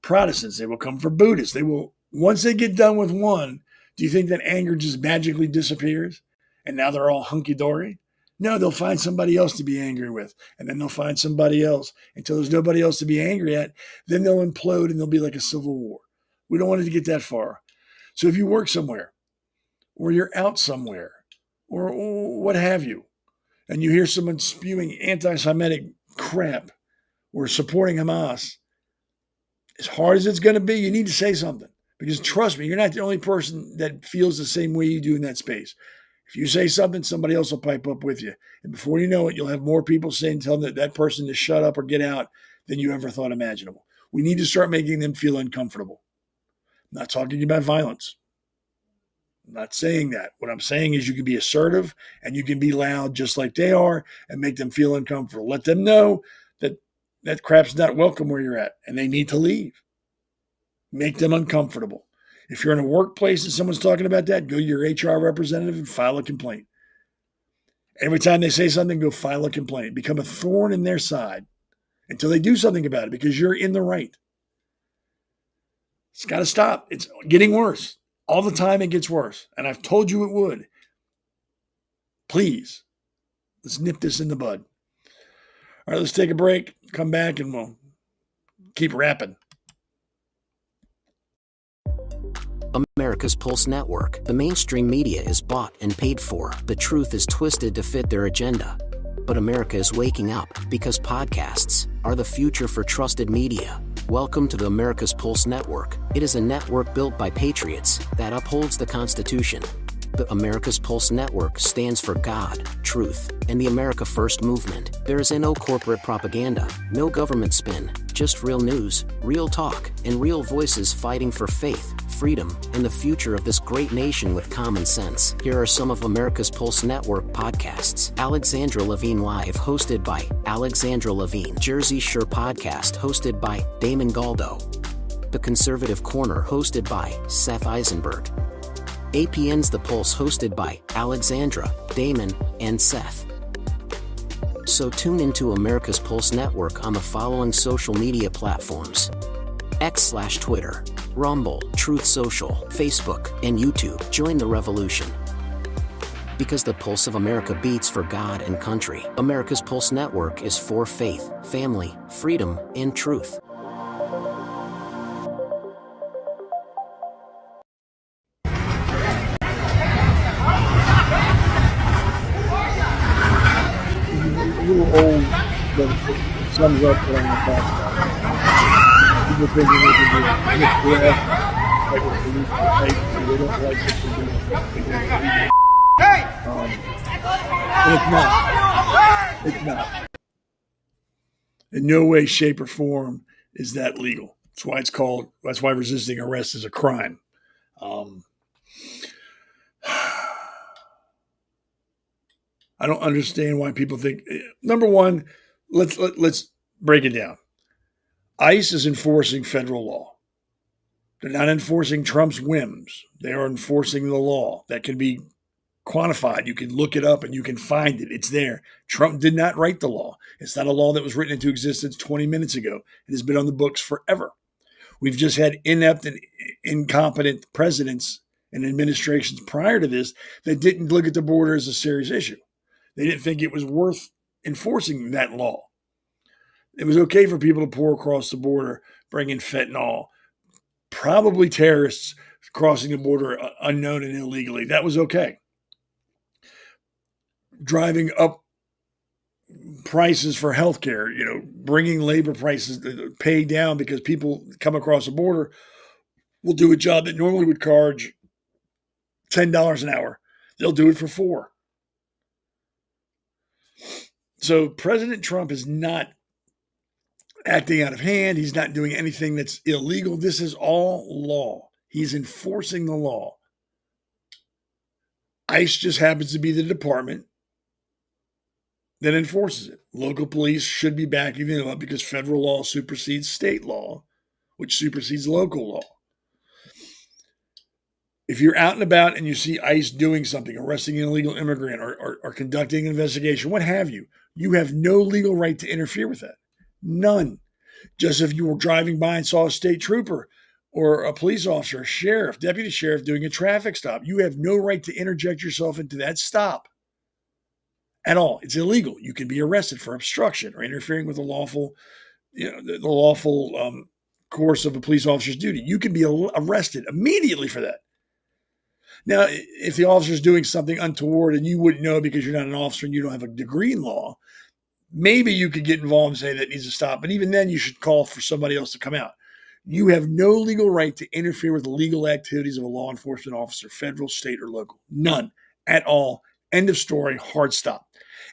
Protestants. They will come for Buddhists. They will, once they get done with one, do you think that anger just magically disappears? And now they're all hunky-dory? No, they'll find somebody else to be angry with. And then they'll find somebody else until there's nobody else to be angry at. Then they'll implode and there'll be like a civil war. We don't want it to get that far. So if you work somewhere or you're out somewhere or what have you, and you hear someone spewing anti-Semitic crap or supporting Hamas, as hard as it's going to be, you need to say something. Because trust me, you're not the only person that feels the same way you do in that space. If you say something, somebody else will pipe up with you. And before you know it, you'll have more people telling that person to shut up or get out than you ever thought imaginable. We need to start making them feel uncomfortable. I'm not talking about violence. I'm not saying that. What I'm saying is you can be assertive and you can be loud just like they are and make them feel uncomfortable. Let them know that that crap's not welcome where you're at and they need to leave. Make them uncomfortable. If you're in a workplace and someone's talking about that, go to your HR representative and file a complaint. Every time they say something, go file a complaint. Become a thorn in their side until they do something about it because you're in the right. It's got to stop. It's getting worse. All the time it gets worse. And I've told you it would. Please, let's nip this in the bud. All right, let's take a break, come back, and we'll keep rapping. America's Pulse Network. The mainstream media is bought and paid for. The truth is twisted to fit their agenda. But America is waking up because podcasts are the future for trusted media. Welcome to the America's Pulse Network. It is a network built by patriots that upholds the Constitution. The America's Pulse Network stands for God, truth, and the America First movement. There is no corporate propaganda, no government spin, just real news, real talk, and real voices fighting for faith, freedom, and the future of this great nation with common sense. Here are some of America's Pulse Network podcasts. Alexandra Levine Live, hosted by Alexandra Levine. Jersey Shore Podcast, hosted by Damon Galdo. The Conservative Corner, hosted by Seth Eisenberg. APN's The Pulse, hosted by Alexandra, Damon, and Seth. So tune into America's Pulse Network on the following social media platforms: X/Twitter, Rumble, Truth Social, Facebook, and YouTube. Join the revolution. Because the pulse of America beats for God and country. America's Pulse Network is for faith, family, freedom, and truth. Old, but it sums up what I'm going to talk about. People think they can do it. Like a police state, they don't like what they're doing. And it's not. It's not. In no way, shape, or form is that legal. That's why resisting arrest is a crime. I don't understand why people think. Number one, let's break it down. ICE is enforcing federal law. They're not enforcing Trump's whims. They are enforcing the law that can be quantified. You can look it up and you can find it. It's there. Trump did not write the law. It's not a law that was written into existence 20 minutes ago. It has been on the books forever. We've just had inept and incompetent presidents and administrations prior to this that didn't look at the border as a serious issue. They didn't think it was worth enforcing that law. It was okay for people to pour across the border, bring in fentanyl, probably terrorists crossing the border unknown and illegally. That was okay. Driving up prices for healthcare, bringing labor prices pay down because people come across the border will do a job that normally would charge $10 an hour. They'll do it for $4. So President Trump is not acting out of hand. He's not doing anything that's illegal. This is all law. He's enforcing the law. ICE just happens to be the department that enforces it. Local police should be backing them up because federal law supersedes state law, which supersedes local law. If you're out and about and you see ICE doing something, arresting an illegal immigrant or conducting an investigation, what have you, you have no legal right to interfere with that. None. Just if you were driving by and saw a state trooper or a police officer, a sheriff, deputy sheriff doing a traffic stop, you have no right to interject yourself into that stop at all. It's illegal. You can be arrested for obstruction or interfering with the lawful course of a police officer's duty. You can be arrested immediately for that. Now, if the officer is doing something untoward and you wouldn't know because you're not an officer and you don't have a degree in law, maybe you could get involved and say that needs to stop. But even then, you should call for somebody else to come out. You have no legal right to interfere with the legal activities of a law enforcement officer, federal, state, or local. None at all. End of story. Hard stop.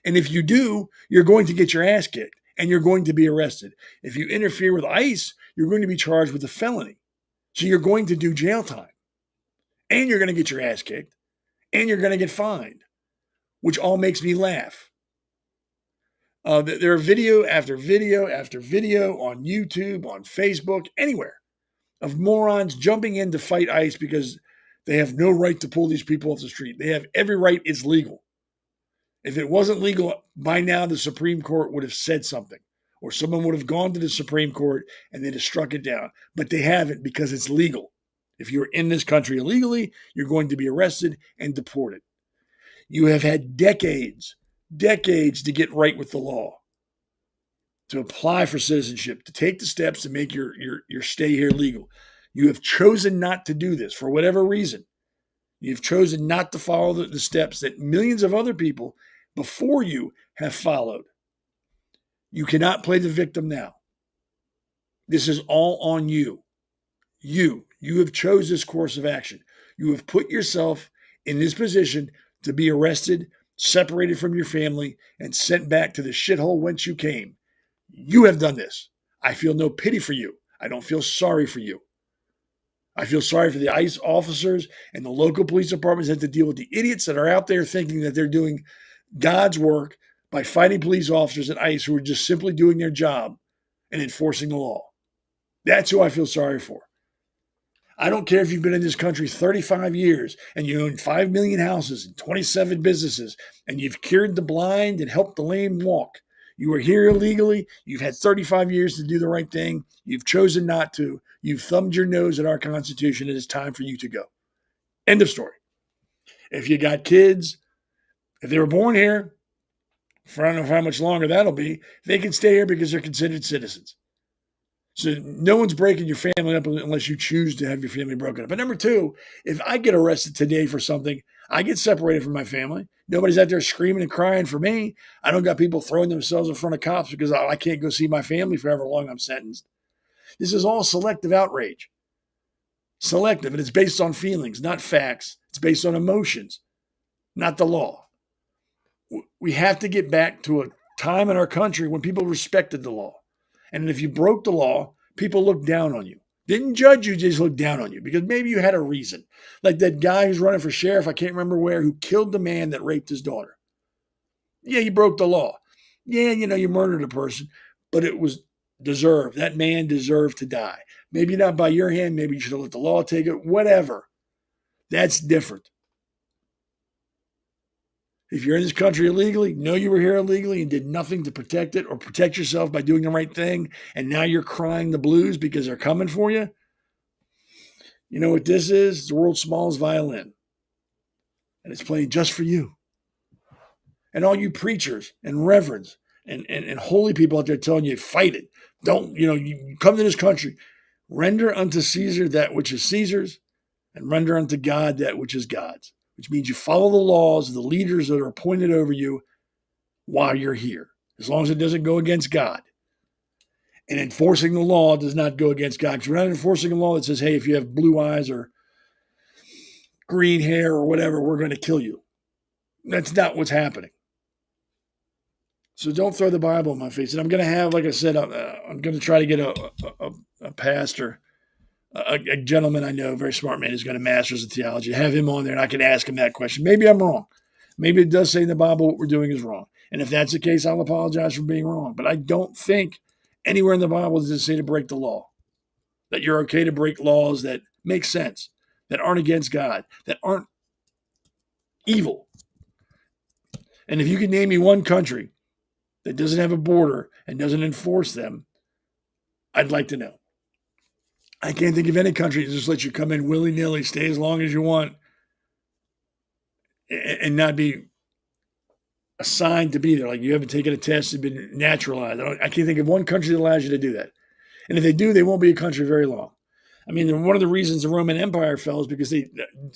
And if you do, you're going to get your ass kicked and you're going to be arrested. If you interfere with ICE, you're going to be charged with a felony. So you're going to do jail time. And you're going to get your ass kicked, and you're going to get fined, which all makes me laugh. There are video after video after video on YouTube, on Facebook, anywhere, of morons jumping in to fight ICE because they have no right to pull these people off the street. They have every right. It's legal. If it wasn't legal, by now the Supreme Court would have said something, or someone would have gone to the Supreme Court and they'd have struck it down. But they haven't because it's legal. If you're in this country illegally, you're going to be arrested and deported. You have had decades to get right with the law, to apply for citizenship, to take the steps to make your stay here legal. You have chosen not to do this for whatever reason. You've chosen not to follow the steps that millions of other people before you have followed. You cannot play the victim now. This is all on you. You have chose this course of action. You have put yourself in this position to be arrested, separated from your family, and sent back to the shithole whence you came. You have done this. I feel no pity for you. I don't feel sorry for you. I feel sorry for the ICE officers and the local police departments that have to deal with the idiots that are out there thinking that they're doing God's work by fighting police officers at ICE who are just simply doing their job and enforcing the law. That's who I feel sorry for. I don't care if you've been in this country 35 years and you own 5 million houses and 27 businesses and you've cured the blind and helped the lame walk. You are here illegally. You've had 35 years to do the right thing. You've chosen not to. You've thumbed your nose at our Constitution. It is time for you to go. End of story. If you got kids, if they were born here, for I don't know how much longer that'll be, they can stay here because they're considered citizens. So no one's breaking your family up unless you choose to have your family broken up. But number two, if I get arrested today for something, I get separated from my family. Nobody's out there screaming and crying for me. I don't got people throwing themselves in front of cops because I can't go see my family for however long I'm sentenced. This is all selective outrage. Selective, and it's based on feelings, not facts. It's based on emotions, not the law. We have to get back to a time in our country when people respected the law. And if you broke the law, people looked down on you. Didn't judge you, just looked down on you because maybe you had a reason. Like that guy who's running for sheriff, I can't remember where, who killed the man that raped his daughter. Yeah, you broke the law. Yeah, you murdered a person, but it was deserved. That man deserved to die. Maybe not by your hand. Maybe you should have let the law take it. Whatever. That's different. If you're in this country illegally, know you were here illegally and did nothing to protect it or protect yourself by doing the right thing, and now you're crying the blues because they're coming for you, you know what this is? It's the world's smallest violin. And it's playing just for you. And all you preachers and reverends and holy people out there telling you, fight it. Don't, you come to this country. Render unto Caesar that which is Caesar's, and render unto God that which is God's. Which means you follow the laws of the leaders that are appointed over you while you're here, as long as it doesn't go against God. And enforcing the law does not go against God. Because we're not enforcing a law that says, hey, if you have blue eyes or green hair or whatever, we're going to kill you. That's not what's happening. So don't throw the Bible in my face. And I'm going to have, like I said, I'm going to try to get a pastor, a gentleman I know, a very smart man who's got a master's in theology, have him on there, and I can ask him that question. Maybe I'm wrong. Maybe it does say in the Bible what we're doing is wrong. And if that's the case, I'll apologize for being wrong. But I don't think anywhere in the Bible does it say to break the law, that you're okay to break laws that make sense, that aren't against God, that aren't evil. And if you can name me one country that doesn't have a border and doesn't enforce them, I'd like to know. I can't think of any country that just lets you come in willy-nilly, stay as long as you want, and not be assigned to be there. Like you haven't taken a test and been naturalized. I can't think of one country that allows you to do that. And if they do, they won't be a country very long. I mean, one of the reasons the Roman Empire fell is because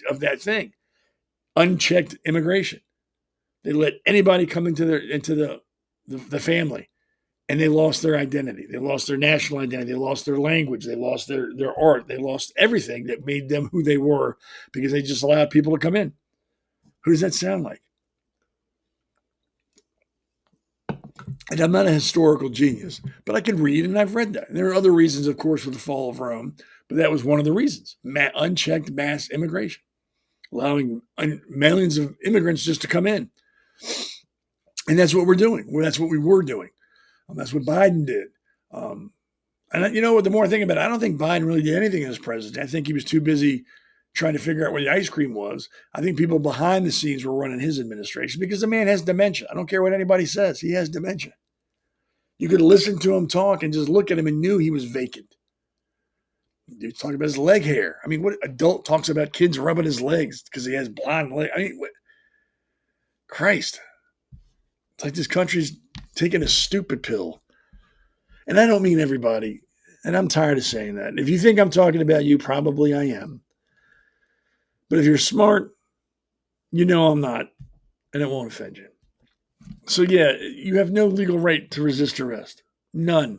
of that thing, unchecked immigration. They let anybody come into the family, and they lost their identity. They lost their national identity. They lost their language. They lost their art. They lost everything that made them who they were because they just allowed people to come in. Who does that sound like? And I'm not a historical genius, but I can read, and I've read that. And there are other reasons, of course, for the fall of Rome, but that was one of the reasons. Unchecked mass immigration, allowing millions of immigrants just to come in. And that's what we're doing. That's what we were doing. That's what Biden did. And you know what, the more I think about it, I don't think Biden really did anything as president. I think he was too busy trying to figure out where the ice cream was. I think people behind the scenes were running his administration because the man has dementia. I don't care what anybody says. He has dementia. You could listen to him talk and just look at him and knew he was vacant. He was talking about his leg hair. I mean, what adult talks about kids rubbing his legs because he has blonde legs? I mean, what? Christ. It's like this country's taking a stupid pill. And I don't mean everybody. And I'm tired of saying that. If you think I'm talking about you, probably I am. But if you're smart, you know I'm not. And it won't offend you. So yeah, you have no legal right to resist arrest. None.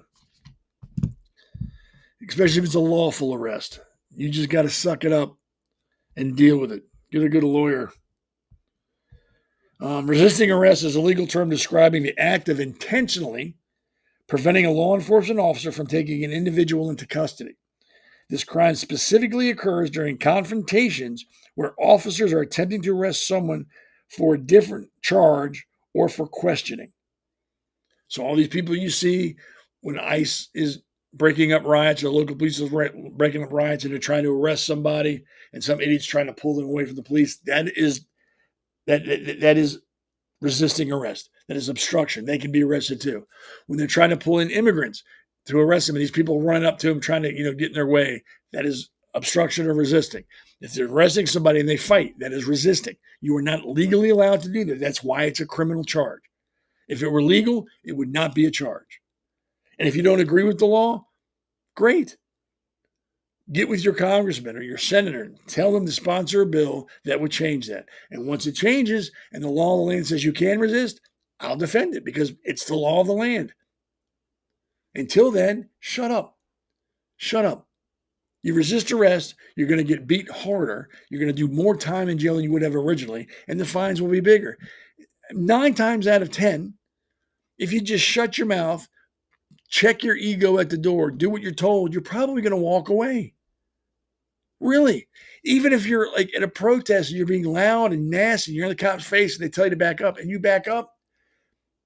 Especially if it's a lawful arrest. You just got to suck it up and deal with it. Get a good lawyer. Resisting arrest is a legal term describing the act of intentionally preventing a law enforcement officer from taking an individual into custody. This crime specifically occurs during confrontations where officers are attempting to arrest someone for a different charge or for questioning. So all these people you see when ICE is breaking up riots or local police is breaking up riots and they're trying to arrest somebody and some idiot's trying to pull them away from the police, that is resisting arrest. That is obstruction. They can be arrested too. When they're trying to pull in immigrants to arrest them and these people running up to them trying to get in their way, that is obstruction or resisting. If they're arresting somebody and they fight, that is resisting. You are not legally allowed to do that. That's why it's a criminal charge. If it were legal, it would not be a charge. And if you don't agree with the law, great. Get with your congressman or your senator and tell them to sponsor a bill that would change that. And once it changes and the law of the land says you can resist, I'll defend it because it's the law of the land. Until then, shut up. Shut up. You resist arrest, you're going to get beat harder. You're going to do more time in jail than you would have originally, and the fines will be bigger. 9 times out of 10, if you just shut your mouth, check your ego at the door, do what you're told, you're probably going to walk away. Really. Even if you're like at a protest and you're being loud and nasty, you're in the cop's face and they tell you to back up and you back up,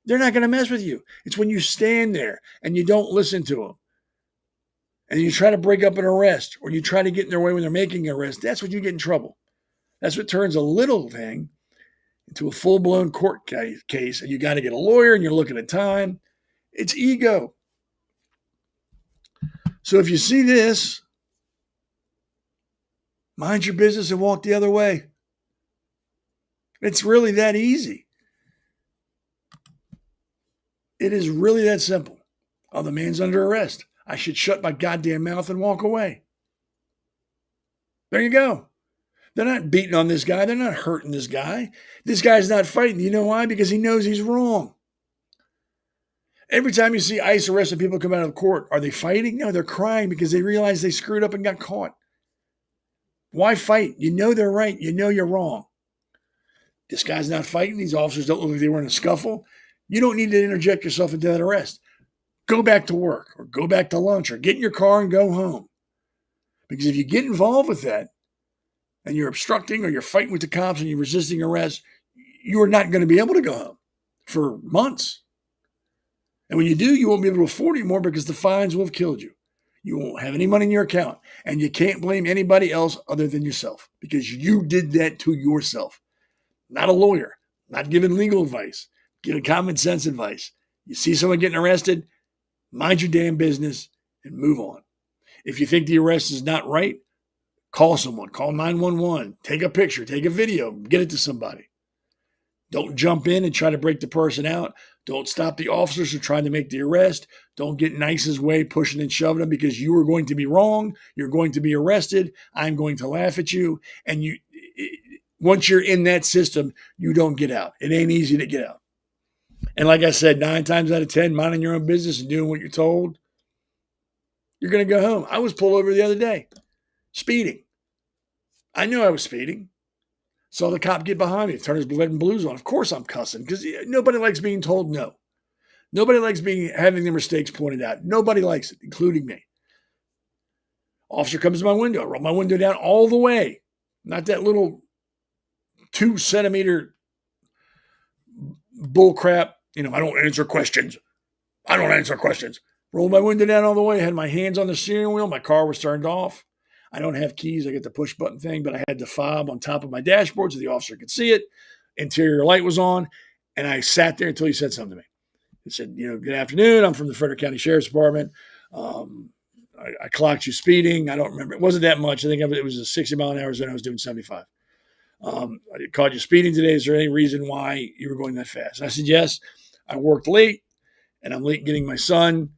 they're not going to mess with you. It's when you stand there and you don't listen to them and you try to break up an arrest or you try to get in their way when they're making an arrest, that's when you get in trouble. That's what turns a little thing into a full-blown court case, and you got to get a lawyer and you're looking at time. It's ego. So if you see this, mind your business and walk the other way. It's really that easy. It is really that simple. Oh, the man's under arrest. I should shut my goddamn mouth and walk away. There you go. They're not beating on this guy. They're not hurting this guy. This guy's not fighting. You know why? Because he knows he's wrong. Every time you see ICE arrested people come out of court, are they fighting? No, they're crying because they realize they screwed up and got caught. Why fight? You know they're right. You know you're wrong. This guy's not fighting. These officers don't look like they were in a scuffle. You don't need to interject yourself into that arrest. Go back to work or go back to lunch or get in your car and go home. Because if you get involved with that and you're obstructing or you're fighting with the cops and you're resisting arrest, you are not going to be able to go home for months. And when you do, you won't be able to afford it anymore because the fines will have killed you. You won't have any money in your account. And you can't blame anybody else other than yourself because you did that to yourself. Not a lawyer, not giving legal advice, giving common sense advice. You see someone getting arrested, mind your damn business and move on. If you think the arrest is not right, call someone, call 911, take a picture, take a video, get it to somebody. Don't jump in and try to break the person out. Don't stop the officers who are trying to make the arrest. Don't get Nice's way pushing and shoving them because you are going to be wrong. You're going to be arrested. I'm going to laugh at you. And once you're in that system, you don't get out. It ain't easy to get out. And like I said, 9 times out of 10, minding your own business and doing what you're told, you're going to go home. I was pulled over the other day, speeding. I knew I was speeding. Saw the cop get behind me, turn his red and blues on. Of course I'm cussing because nobody likes being told no. Nobody likes having their mistakes pointed out. Nobody likes it, including me. Officer comes to my window. I roll my window down all the way. Not that little 2-centimeter bull crap. I don't answer questions. Rolled my window down all the way. I had my hands on the steering wheel. My car was turned off. I don't have keys. I get the push button thing, but I had the fob on top of my dashboard so the officer could see it. Interior light was on, and I sat there until he said something to me. He said, good afternoon. I'm from the Frederick County Sheriff's Department. I clocked you speeding. I don't remember. It wasn't that much. I think it was a 60 mile an hour zone. I was doing 75. I caught you speeding today. Is there any reason why you were going that fast? And I said, yes. I worked late, and I'm late getting my son.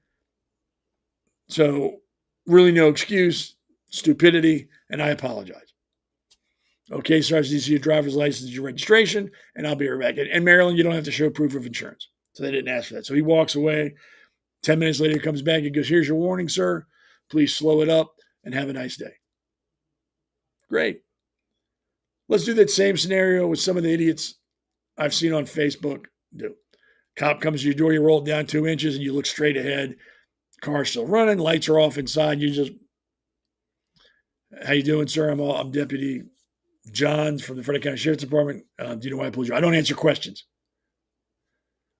So really no excuse. Stupidity, and I apologize. Okay, so I just need to see your driver's license, your registration, and I'll be right back. And Maryland, you don't have to show proof of insurance. So they didn't ask for that. So he walks away. 10 minutes later, he comes back and goes, here's your warning, sir. Please slow it up and have a nice day. Great. Let's do that same scenario with some of the idiots I've seen on Facebook do. Cop comes to your door, you roll it down 2 inches, and you look straight ahead. Car's still running, lights are off inside. You just, how you doing, sir? I'm Deputy Johns from the Frederick County Sheriff's Department. Do you know why I pulled you? I don't answer questions.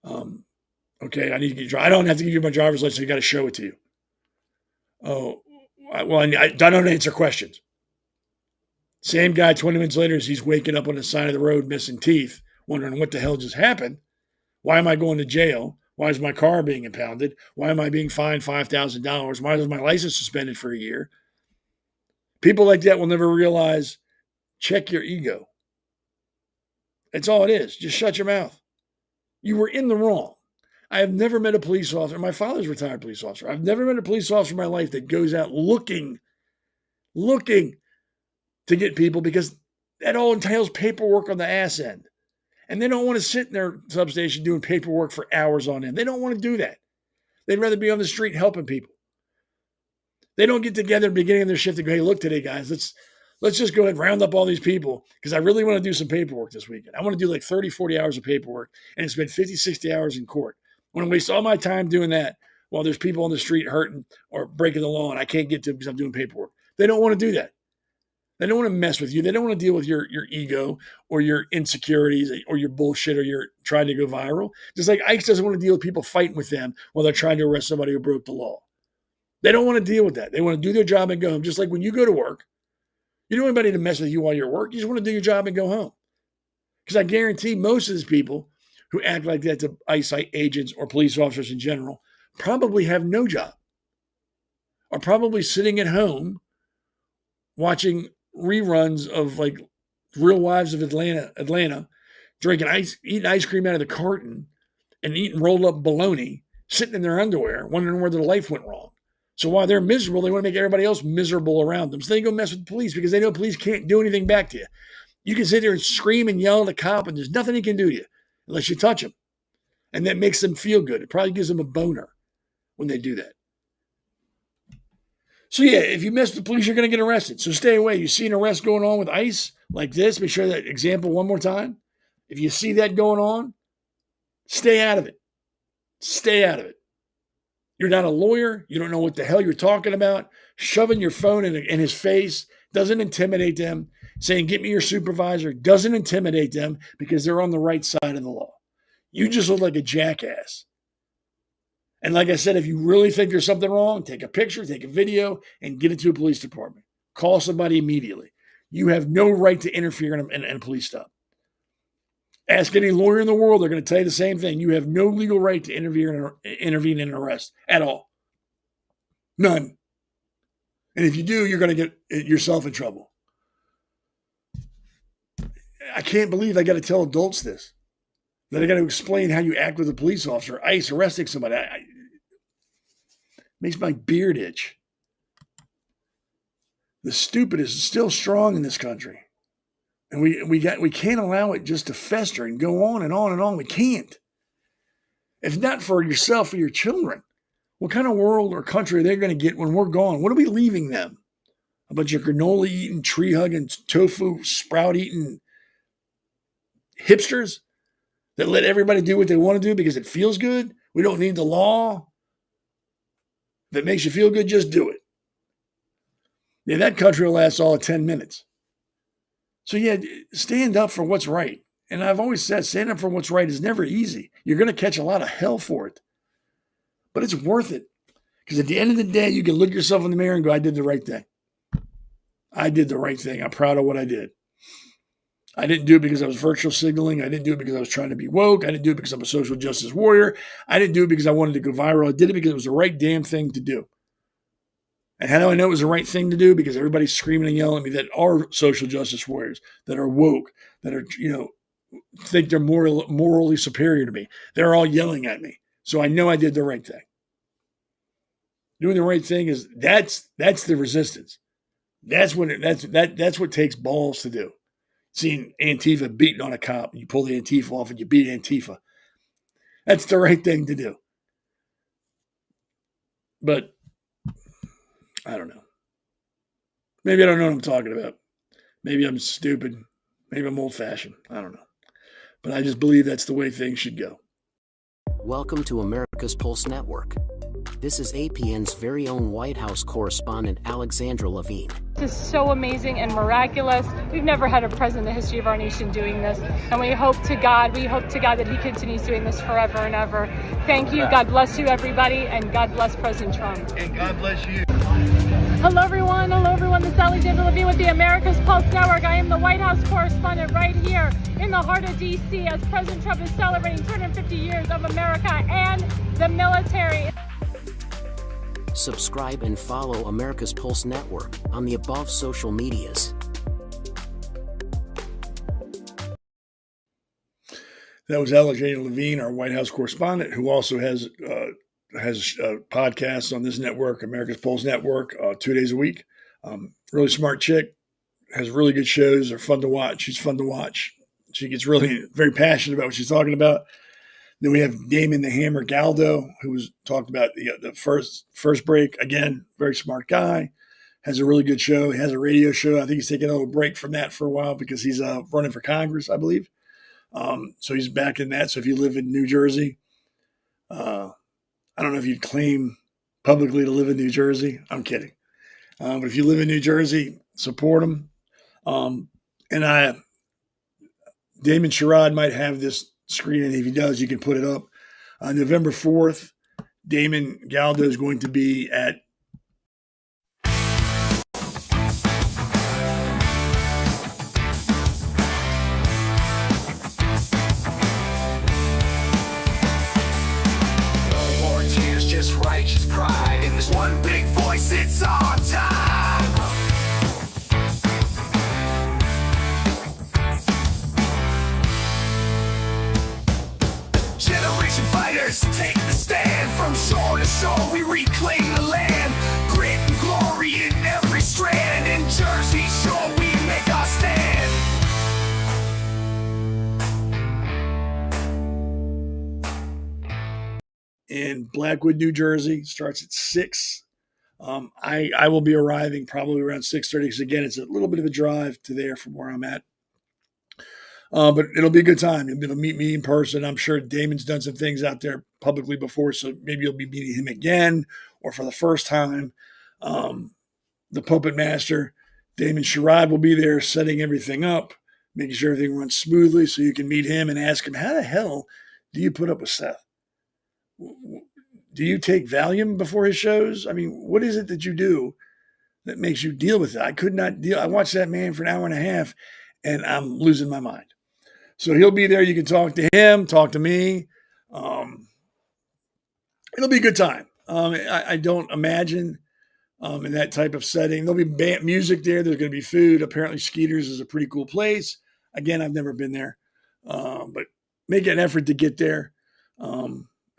Okay, I need to get you. I don't have to give you my driver's license. You got to show it to you. Oh, well, I don't answer questions. Same guy 20 minutes later as he's waking up on the side of the road missing teeth, wondering what the hell just happened. Why am I going to jail? Why is my car being impounded? Why am I being fined $5,000? Why is my license suspended for a year? People like that will never realize, check your ego. That's all it is. Just shut your mouth. You were in the wrong. I have never met a police officer. My father's a retired police officer. I've never met a police officer in my life that goes out looking to get people because that all entails paperwork on the ass end. And they don't want to sit in their substation doing paperwork for hours on end. They don't want to do that. They'd rather be on the street helping people. They don't get together at the beginning of their shift and go, hey, look today, guys, let's just go ahead and round up all these people because I really want to do some paperwork this weekend. I want to do like 30, 40 hours of paperwork and spend 50, 60 hours in court. I want to waste all my time doing that while there's people on the street hurting or breaking the law and I can't get to them because I'm doing paperwork. They don't want to do that. They don't want to mess with you. They don't want to deal with your ego or your insecurities or your bullshit or you're trying to go viral. Just like ICE doesn't want to deal with people fighting with them while they're trying to arrest somebody who broke the law. They don't want to deal with that. They want to do their job and go home. Just like when you go to work, you don't want anybody to mess with you while you're at work. You just want to do your job and go home. Because I guarantee most of these people who act like that to ICE agents or police officers in general probably have no job. Are probably sitting at home watching reruns of like Real Wives of Atlanta, drinking eating ice cream out of the carton and eating rolled up bologna, sitting in their underwear, wondering where their life went wrong. So while they're miserable, they want to make everybody else miserable around them. So they go mess with the police because they know police can't do anything back to you. You can sit there and scream and yell at a cop and there's nothing he can do to you unless you touch him. And that makes them feel good. It probably gives them a boner when they do that. So yeah, if you mess with the police, you're going to get arrested. So stay away. You see an arrest going on with ICE like this, make sure that example one more time. If you see that going on, Stay out of it. Stay out of it. You're not a lawyer. You don't know what the hell you're talking about. Shoving your phone in his face doesn't intimidate them. Saying, get me your supervisor doesn't intimidate them because they're on the right side of the law. You just look like a jackass. And like I said, if you really think there's something wrong, take a picture, take a video, and get it to a police department. Call somebody immediately. You have no right to interfere in a police stop. Ask any lawyer in the world, they're going to tell you the same thing. You have no legal right to intervene in an arrest at all. None. And if you do, you're going to get yourself in trouble. I can't believe I got to tell adults this. That I got to explain how you act with a police officer, ICE arresting somebody. Makes my beard itch. The stupid is still strong in this country. And we can't allow it just to fester and go on and on and on. We can't. If not for yourself, for your children, what kind of world or country are they going to get when we're gone? What are we leaving them? A bunch of granola eating, tree hugging, tofu sprout eating hipsters that let everybody do what they want to do because it feels good? We don't need the law. If it makes you feel good, just do it. Yeah, that country will last all of 10 minutes. So yeah, stand up for what's right. And I've always said, stand up for what's right is never easy. You're going to catch a lot of hell for it. But it's worth it. Because at the end of the day, you can look yourself in the mirror and go, I did the right thing. I did the right thing. I'm proud of what I did. I didn't do it because I was virtual signaling. I didn't do it because I was trying to be woke. I didn't do it because I'm a social justice warrior. I didn't do it because I wanted to go viral. I did it because it was the right damn thing to do. And how do I know it was the right thing to do? Because everybody's screaming and yelling at me that are social justice warriors, that are woke, that are, think they're morally superior to me. They're all yelling at me. So I know I did the right thing. Doing the right thing that's the resistance. That's what takes balls to do. Seeing Antifa beating on a cop, you pull the Antifa off and you beat Antifa. That's the right thing to do. But I don't know. Maybe I don't know what I'm talking about. Maybe I'm stupid. Maybe I'm old-fashioned. I don't know. But I just believe that's the way things should go. Welcome to America's Pulse Network. This is APN's very own White House correspondent, Alexandra Levine. This is so amazing and miraculous. We've never had a president in the history of our nation doing this. And we hope to God that he continues doing this forever and ever. Thank you. God bless you, everybody. And God bless President Trump. And God bless you. Hello, everyone. This is Alexandra Levine with the America's Pulse Network. I am the White House correspondent right here in the heart of D.C. as President Trump is celebrating 250 years of America and the military. Subscribe and follow America's Pulse Network on the above social medias. That was Alexandra Levine, our White House correspondent, who also has podcasts on this network, America's Pulse Network, 2 days a week. Really smart chick, has really good shows. They're fun to watch. She's fun to watch. She gets really very passionate about what she's talking about. Then we have Damon the Hammer Galdo, who was talked about the first break. Again, very smart guy. Has a really good show. He has a radio show. I think he's taking a little break from that for a while because he's running for Congress, I believe. So he's back in that. So if you live in New Jersey, I don't know if you'd claim publicly to live in New Jersey. I'm kidding. But if you live in New Jersey, support him. Damon Sherrod might have this screen, and if he does, you can put it up. November 4th, Damon Galdo is going to be at More tears, just righteous pride. In this one big voice, it's our time. Generation fighters take the stand. From shore to shore, we reclaim the land. Grit and glory in every strand. In Jersey Shore, we make our stand. in Blackwood, New Jersey. Starts at 6. I will be arriving probably around 6:30 because, again, it's a little bit of a drive to there from where I'm at. But it'll be a good time. You'll be able to meet me in person. I'm sure Damon's done some things out there publicly before, so maybe you'll be meeting him again or for the first time. The puppet master, Damon Sherrod, will be there setting everything up, making sure everything runs smoothly so you can meet him and ask him, how the hell do you put up with Seth? Do you take Valium before his shows? I mean, what is it that you do that makes you deal with it? I could not deal. I watched that man for an hour and a half, and I'm losing my mind. So he'll be there. You can talk to him, talk to me. It'll be a good time. I don't imagine in that type of setting. There'll be music there. There's going to be food. Apparently Skeeter's is a pretty cool place. Again, I've never been there, but make an effort to get there.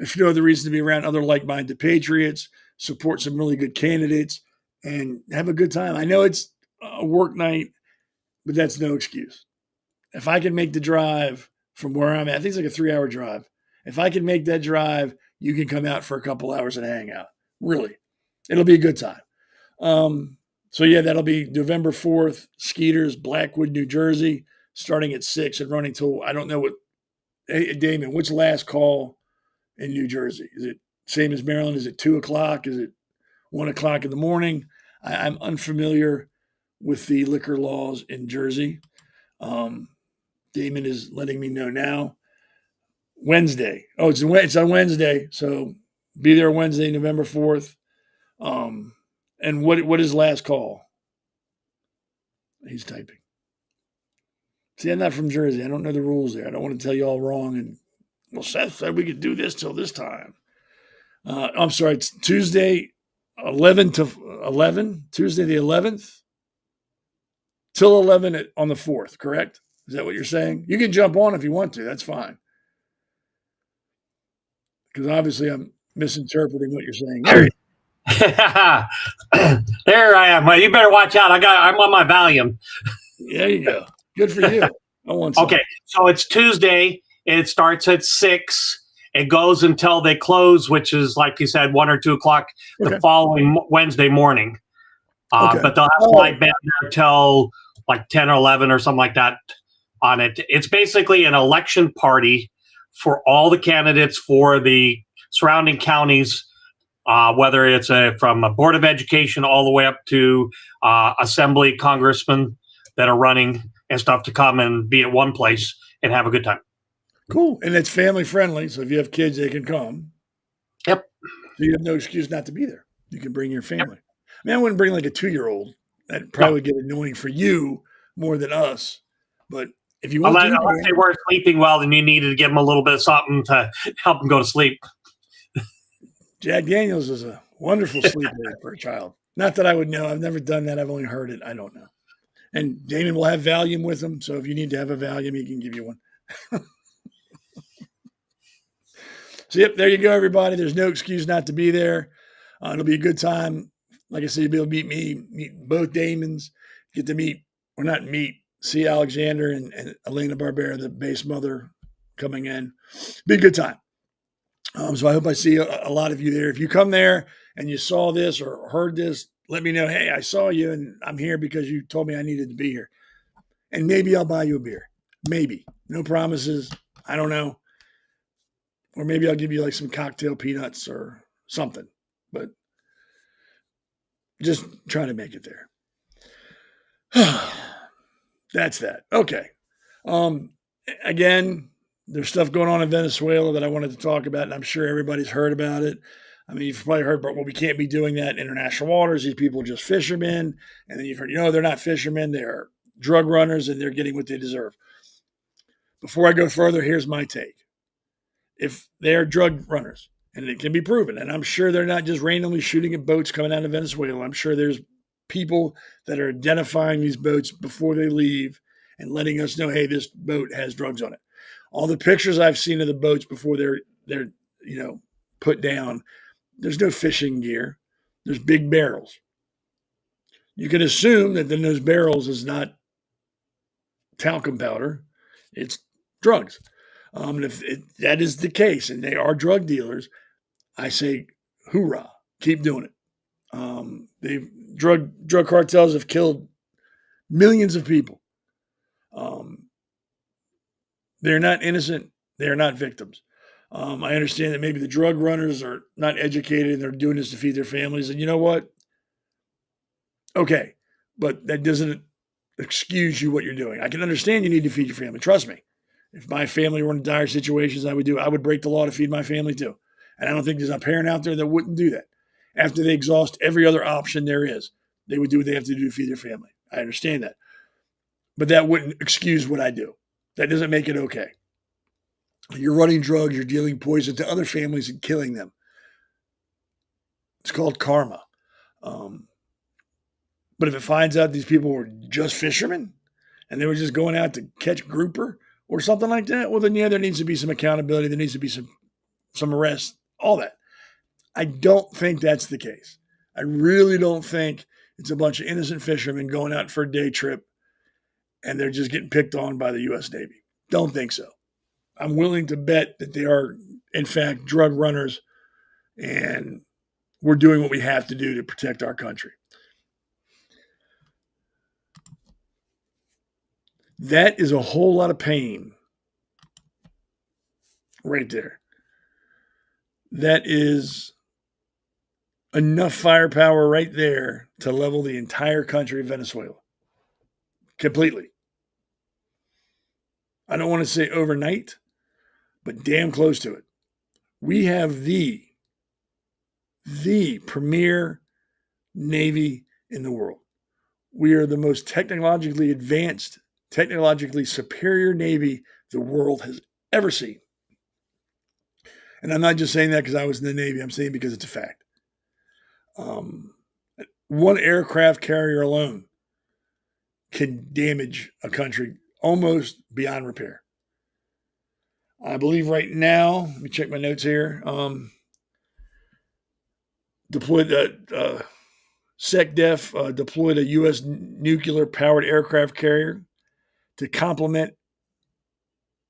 If you know the reason to be around other like-minded patriots, support some really good candidates, and have a good time. I know it's a work night, but that's no excuse. If I can make the drive from where I'm at, I think it's like a 3-hour drive. If I can make that drive, you can come out for a couple hours and hang out. Really. It'll be a good time. So yeah, that'll be November 4th, Skeeter's, Blackwood, New Jersey, starting at 6 and running till, I don't know what, hey, Damon, what's last call in New Jersey? Is it same as Maryland? Is it 2 o'clock? Is it 1 o'clock in the morning? I'm unfamiliar with the liquor laws in Jersey. Damon is letting me know now. Wednesday. Oh, it's on Wednesday. So be there Wednesday, November 4th. And what is last call? He's typing. See, I'm not from Jersey. I don't know the rules there. I don't want to tell you all wrong. And well, Seth said we could do this till this time. I'm sorry. It's Tuesday, 11 to 11. Tuesday the 11th till 11 on the 4th. Correct? Is that what you're saying? You can jump on if you want to. That's fine. Because obviously I'm misinterpreting what you're saying. There I am. Well, you better watch out. I'm on my Valium. There you go. Good for you. I want some. Okay, so it's Tuesday. It starts at 6. It goes until they close, which is, like you said, 1 or 2 o'clock the following Wednesday morning. But they'll have a live band there till like 10 or 11 or something like that on it. It's basically an election party for all the candidates for the surrounding counties, whether it's from a Board of Education all the way up to Assembly congressmen that are running and stuff to come and be at one place and have a good time. Cool. And it's family friendly. So if you have kids, they can come. Yep. So you have no excuse not to be there. You can bring your family. Yep. I mean, I wouldn't bring like a 2-year-old. That'd probably get annoying for you more than us. But if you want unless they weren't sleeping well, then you needed to give them a little bit of something to help them go to sleep. Jack Daniels is a wonderful sleep aid for a child. Not that I would know. I've never done that. I've only heard it. I don't know. And Damon will have Valium with him. So if you need to have a Valium, he can give you one. So, yep, there you go, everybody. There's no excuse not to be there. It'll be a good time. Like I said, you'll be able to meet me, meet both Damons, get to see Alexander and Elena Barbera, the base mother, coming in. Be a good time. So I hope I see a lot of you there. If you come there and you saw this or heard this, let me know, hey, I saw you and I'm here because you told me I needed to be here. And maybe I'll buy you a beer. Maybe. No promises. I don't know. Or maybe I'll give you like some cocktail peanuts or something. But just try to make it there. That's that. Okay. Again, there's stuff going on in Venezuela that I wanted to talk about, and I'm sure everybody's heard about it. I mean, you've probably heard, well, we can't be doing that in international waters. These people are just fishermen. And then you've heard, they're not fishermen. They're drug runners, and they're getting what they deserve. Before I go further, here's my take. If they're drug runners, and it can be proven, and I'm sure they're not just randomly shooting at boats coming out of Venezuela. I'm sure there's people that are identifying these boats before they leave and letting us know, hey, this boat has drugs on it. All the pictures I've seen of the boats before they're put down, there's no fishing gear. There's big barrels. You can assume that in those barrels is not talcum powder. It's drugs. And if that is the case and they are drug dealers, I say, hoorah, keep doing it. Drug cartels have killed millions of people. They're not innocent. They are not victims. I understand that maybe the drug runners are not educated and they're doing this to feed their families. And you know what? Okay, but that doesn't excuse you what you're doing. I can understand you need to feed your family. Trust me. If my family were in dire situations, I would break the law to feed my family too. And I don't think there's a parent out there that wouldn't do that. After they exhaust every other option there is, they would do what they have to do to feed their family. I understand that. But that wouldn't excuse what I do. That doesn't make it okay. You're running drugs, you're dealing poison to other families and killing them. It's called karma. But if it finds out these people were just fishermen and they were just going out to catch grouper or something like that, well, then, yeah, there needs to be some accountability. There needs to be some arrests, all that. I don't think that's the case. I really don't think it's a bunch of innocent fishermen going out for a day trip and they're just getting picked on by the U.S. Navy. Don't think so. I'm willing to bet that they are, in fact, drug runners, and we're doing what we have to do to protect our country. That is a whole lot of pain right there. That is enough firepower right there to level the entire country of Venezuela completely. I don't want to say overnight, but damn close to it. We have the premier Navy in the world. We are the most technologically advanced, technologically superior Navy the world has ever seen. And I'm not just saying that because I was in the Navy. I'm saying because it's a fact. One aircraft carrier alone can damage a country almost beyond repair. I believe right now, let me check my notes here, SecDef deployed a U.S. nuclear-powered aircraft carrier to complement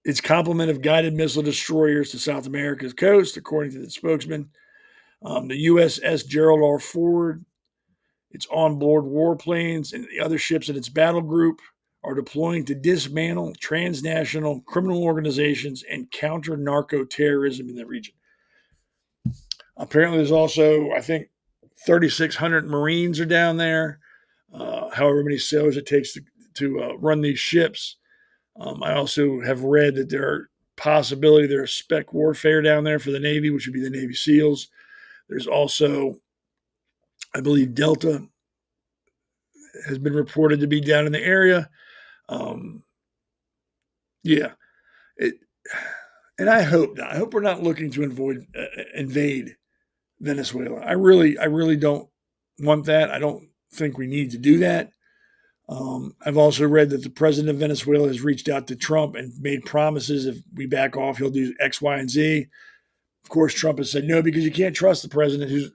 its complement of guided missile destroyers to South America's coast, according to the spokesman. The USS Gerald R. Ford, its onboard warplanes, and the other ships in its battle group are deploying to dismantle transnational criminal organizations and counter narco-terrorism in the region. Apparently, there's also, I think, 3,600 Marines are down there, however many sailors it takes to run these ships. I also have read that there's spec warfare down there for the Navy, which would be the Navy SEALs. There's also, I believe, Delta has been reported to be down in the area. And I hope not. I hope we're not looking to invade Venezuela. I really don't want that. I don't think we need to do that. I've also read that the president of Venezuela has reached out to Trump and made promises if we back off, he'll do X, Y, and Z. Of course, Trump has said no because you can't trust the president and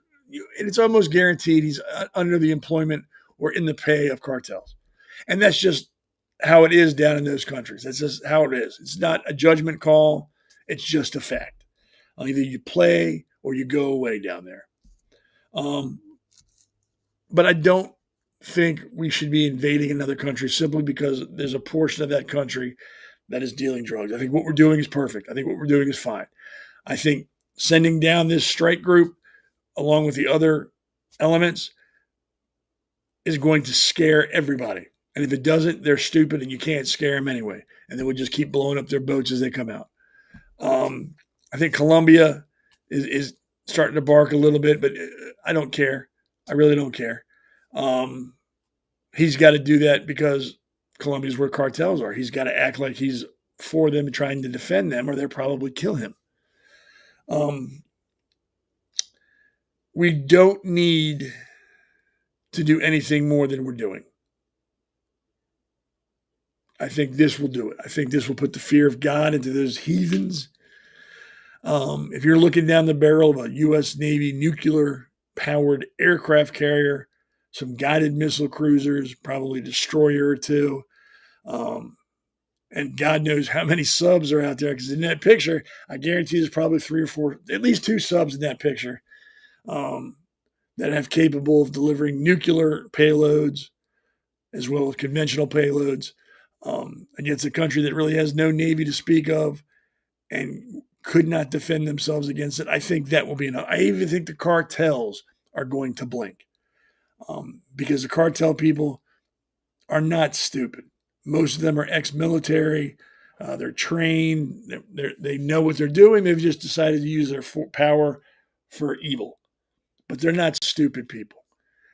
it's almost guaranteed he's under the employment or in the pay of cartels. And that's just how it is down in those countries. That's just how it is. It's not a judgment call. It's just a fact. Either you play or you go away down there. But I don't think we should be invading another country simply because there's a portion of that country that is dealing drugs. I think what we're doing is perfect. I think what we're doing is fine. I think sending down this strike group along with the other elements is going to scare everybody. And if it doesn't, they're stupid and you can't scare them anyway. And then we'll just keep blowing up their boats as they come out. I think Colombia is starting to bark a little bit, but I don't care. I really don't care. He's got to do that because Colombia is where cartels are. He's got to act like he's for them and trying to defend them, or they'll probably kill him. We don't need to do anything more than we're doing. I think this will do it. I think this will put the fear of God into those heathens. If you're looking down the barrel of a U.S. Navy nuclear-powered aircraft carrier, some guided missile cruisers, probably a destroyer or two, and God knows how many subs are out there, because in that picture, I guarantee there's probably 3 or 4, at least 2 subs in that picture that have capable of delivering nuclear payloads as well as conventional payloads. against a country that really has no Navy to speak of and could not defend themselves against it, I think that will be enough. I even think the cartels are going to blink because the cartel people are not stupid. Most of them are ex-military. They're trained. They know what they're doing. They've just decided to use their power for evil. But they're not stupid people.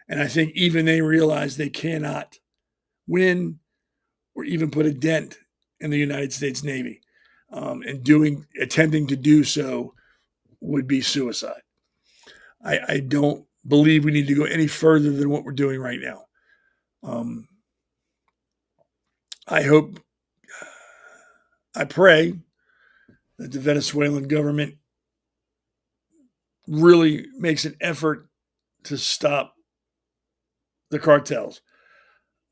And I think even they realize they cannot win or even put a dent in the United States Navy. And attempting to do so would be suicide. I don't believe we need to go any further than what we're doing right now. I pray that the Venezuelan government really makes an effort to stop the cartels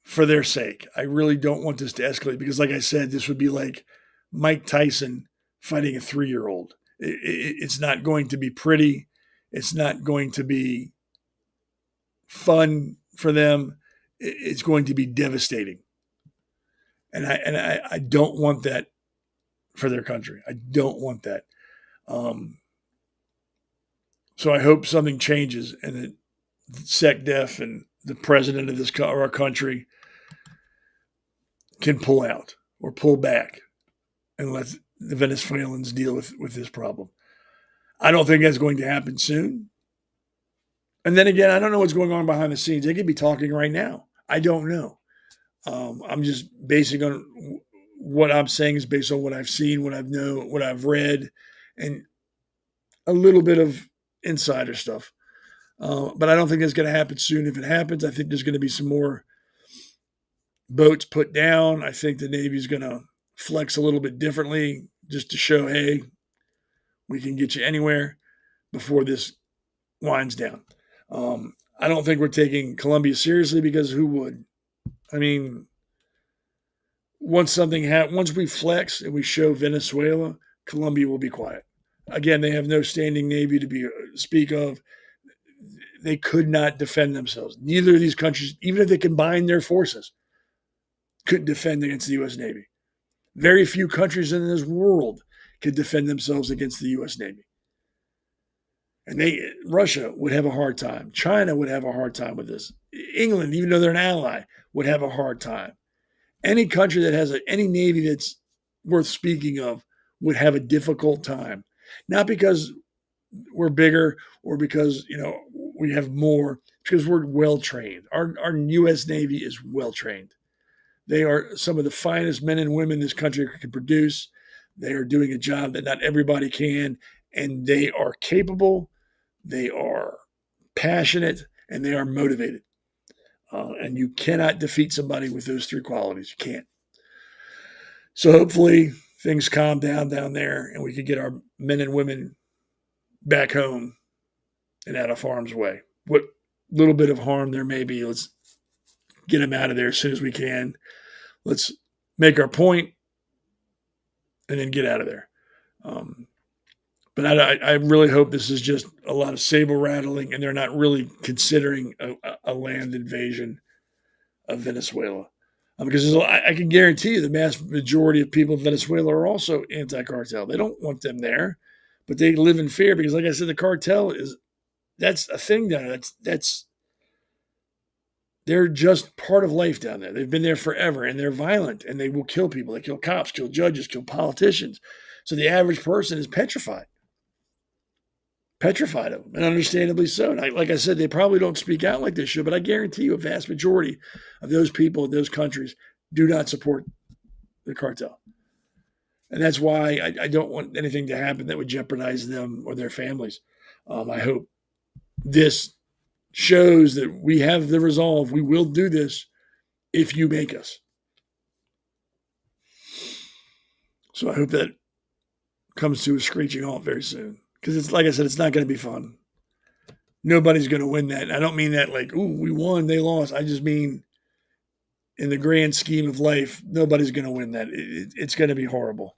for their sake. I really don't want this to escalate because, like I said, this would be like Mike Tyson fighting a 3-year-old. It's not going to be pretty. It's not going to be fun for them. It's going to be devastating. And I don't want that for their country. I don't want that. So I hope something changes and that SecDef and the president of our country can pull out or pull back and let the Venezuelans deal with this problem. I don't think that's going to happen soon. And then again, I don't know what's going on behind the scenes. They could be talking right now. I don't know. I'm just basing on what I'm saying is based on what I've seen, what I've read, and a little bit of insider stuff. But I don't think that's going to happen soon. If it happens, I think there's going to be some more boats put down. I think the Navy's going to flex a little bit differently just to show, hey, we can get you anywhere before this winds down. I don't think we're taking Colombia seriously because who would? I mean, once we flex and we show Venezuela, Colombia will be quiet. Again, they have no standing Navy to speak of. They could not defend themselves. Neither of these countries, even if they combined their forces, couldn't defend against the U.S. Navy. Very few countries in this world could defend themselves against the U.S. Navy. And Russia would have a hard time. China would have a hard time with this. England, even though they're an ally, would have a hard time. Any country that has any Navy that's worth speaking of would have a difficult time. Not because we're bigger or because, we have more, because we're well-trained. Our U.S. Navy is well-trained. They are some of the finest men and women this country can produce. They are doing a job that not everybody can, and they are capable, they are passionate, and they are motivated. And you cannot defeat somebody with those 3 qualities. You can't. So hopefully things calm down there and we can get our men and women back home and out of harm's way. What little bit of harm there may be, let's get them out of there as soon as we can. Let's make our point and then get out of there. But I really hope this is just a lot of saber rattling and they're not really considering a land invasion of Venezuela. Because I can guarantee you the mass majority of people in Venezuela are also anti-cartel. They don't want them there, but they live in fear because, like I said, the cartel that's a thing down there. They're just part of life down there. They've been there forever, and they're violent, and they will kill people. They kill cops, kill judges, kill politicians. So the average person is petrified of them, and understandably so. And like I said, they probably don't speak out like they should, but I guarantee you a vast majority of those people in those countries do not support the cartel. And that's why I don't want anything to happen that would jeopardize them or their families. I hope this shows that we have the resolve. We will do this if you make us. So I hope that comes to a screeching halt very soon. Because it's like I said, it's not going to be fun. Nobody's going to win that. I don't mean that like, ooh, we won, they lost. I just mean in the grand scheme of life, nobody's going to win that. It's going to be horrible.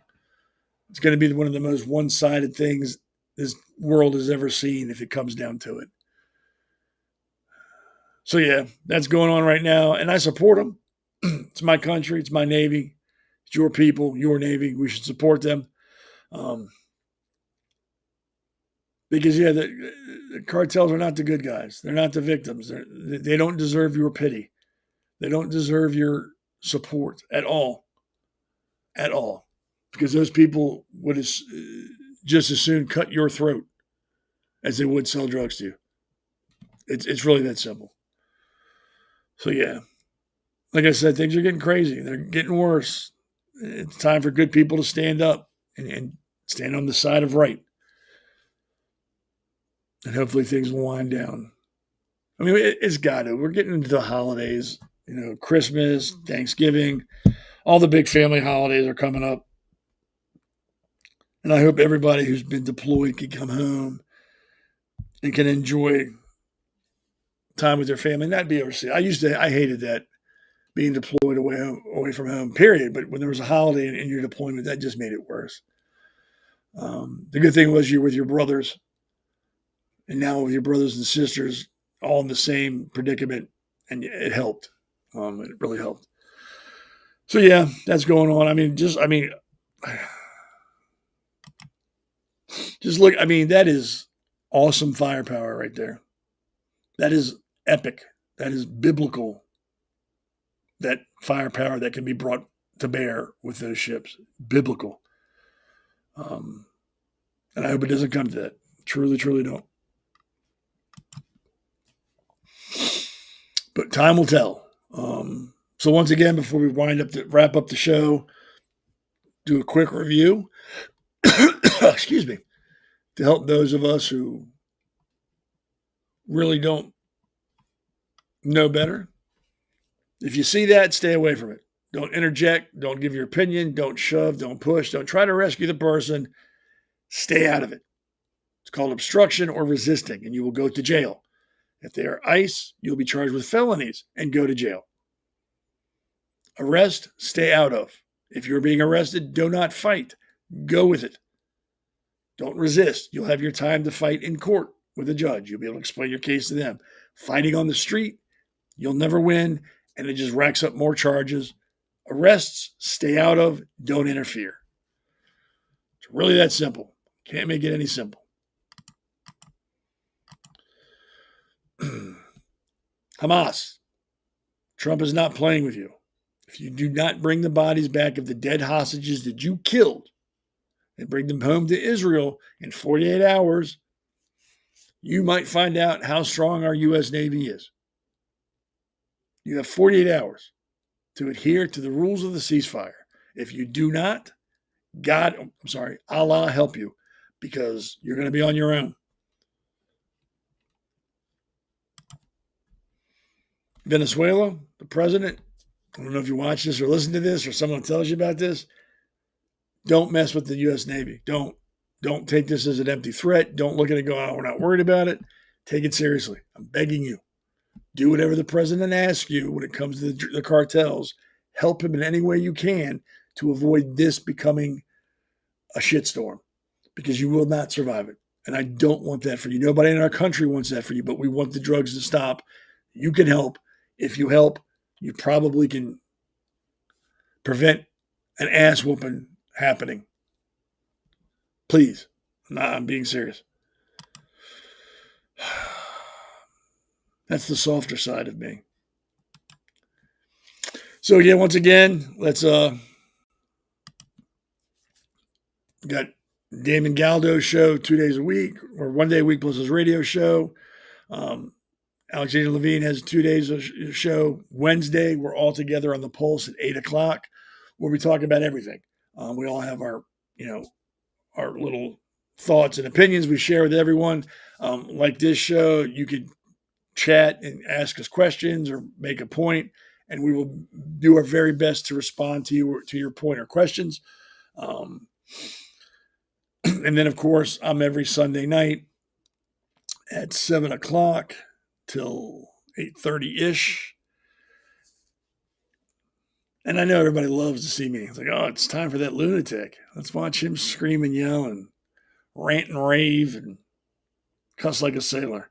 It's going to be one of the most one-sided things this world has ever seen if it comes down to it. So yeah, that's going on right now, and I support them. It's my country. It's my Navy. It's your people, your Navy. We should support them. Because, the cartels are not the good guys. They're not the victims. They don't deserve your pity. They don't deserve your support at all. At all. Because those people would just as soon cut your throat as they would sell drugs to you. It's really that simple. So, like I said, things are getting crazy. They're getting worse. It's time for good people to stand up and stand on the side of right. And hopefully things will wind down. I mean, it's got to. We're getting into the holidays. Christmas, Thanksgiving, all the big family holidays are coming up. And I hope everybody who's been deployed can come home and can enjoy time with their family, not be overseas. I hated that, being deployed away from home, period. But when there was a holiday in your deployment, that just made it worse. The good thing was you're with your brothers, and now with your brothers and sisters, all in the same predicament, and it helped. It really helped. So that's going on. Just look. That is awesome firepower right there. That is epic. That is biblical. That firepower that can be brought to bear with those ships. Biblical. And I hope it doesn't come to that. Truly, truly don't. But time will tell. So once again, before we wrap up the show, do a quick review. Excuse me. To help those of us who really don't know better. If you see that, stay away from it. Don't interject. Don't give your opinion. Don't shove. Don't push. Don't try to rescue the person. Stay out of it. It's called obstruction or resisting, and you will go to jail. If they are ICE, you'll be charged with felonies and go to jail. Arrest, stay out of. If you're being arrested, do not fight. Go with it. Don't resist. You'll have your time to fight in court with a judge. You'll be able to explain your case to them. Fighting on the street, you'll never win, and it just racks up more charges. Arrests, stay out of. Don't interfere. It's really that simple. Can't make it any simple. Hamas. Trump is not playing with you. If you do not bring the bodies back of the dead hostages that you killed and bring them home to Israel in 48 hours, you might find out how strong our U.S. Navy is. You have 48 hours to adhere to the rules of the ceasefire. If you do not, Allah help you, because you're going to be on your own. Venezuela, the president, I don't know if you watch this or listen to this or someone tells you about this, don't mess with the U.S. Navy. Don't take this as an empty threat. Don't look at it and go, oh, we're not worried about it. Take it seriously. I'm begging you. Do whatever the president asks you when it comes to the cartels. Help him in any way you can to avoid this becoming a shitstorm, because you will not survive it. And I don't want that for you. Nobody in our country wants that for you, but we want the drugs to stop. You can help. If you help, you probably can prevent an ass whooping happening. Please. I'm being serious. That's the softer side of me. So once again, let's got Damon Galdo's show 2 days a week, or 1 day a week plus his radio show. Alexander Levine has 2 days of show. Wednesday, we're all together on the Pulse at 8 o'clock, where we talk about everything. We all have our little thoughts and opinions we share with everyone. Like this show, you could chat and ask us questions or make a point, and we will do our very best to respond to you, to your point or questions. And then, of course, I'm every Sunday night at 7 o'clock till 8:30-ish. And I know everybody loves to see me. It's like, oh, it's time for that lunatic. Let's watch him scream and yell and rant and rave and cuss like a sailor.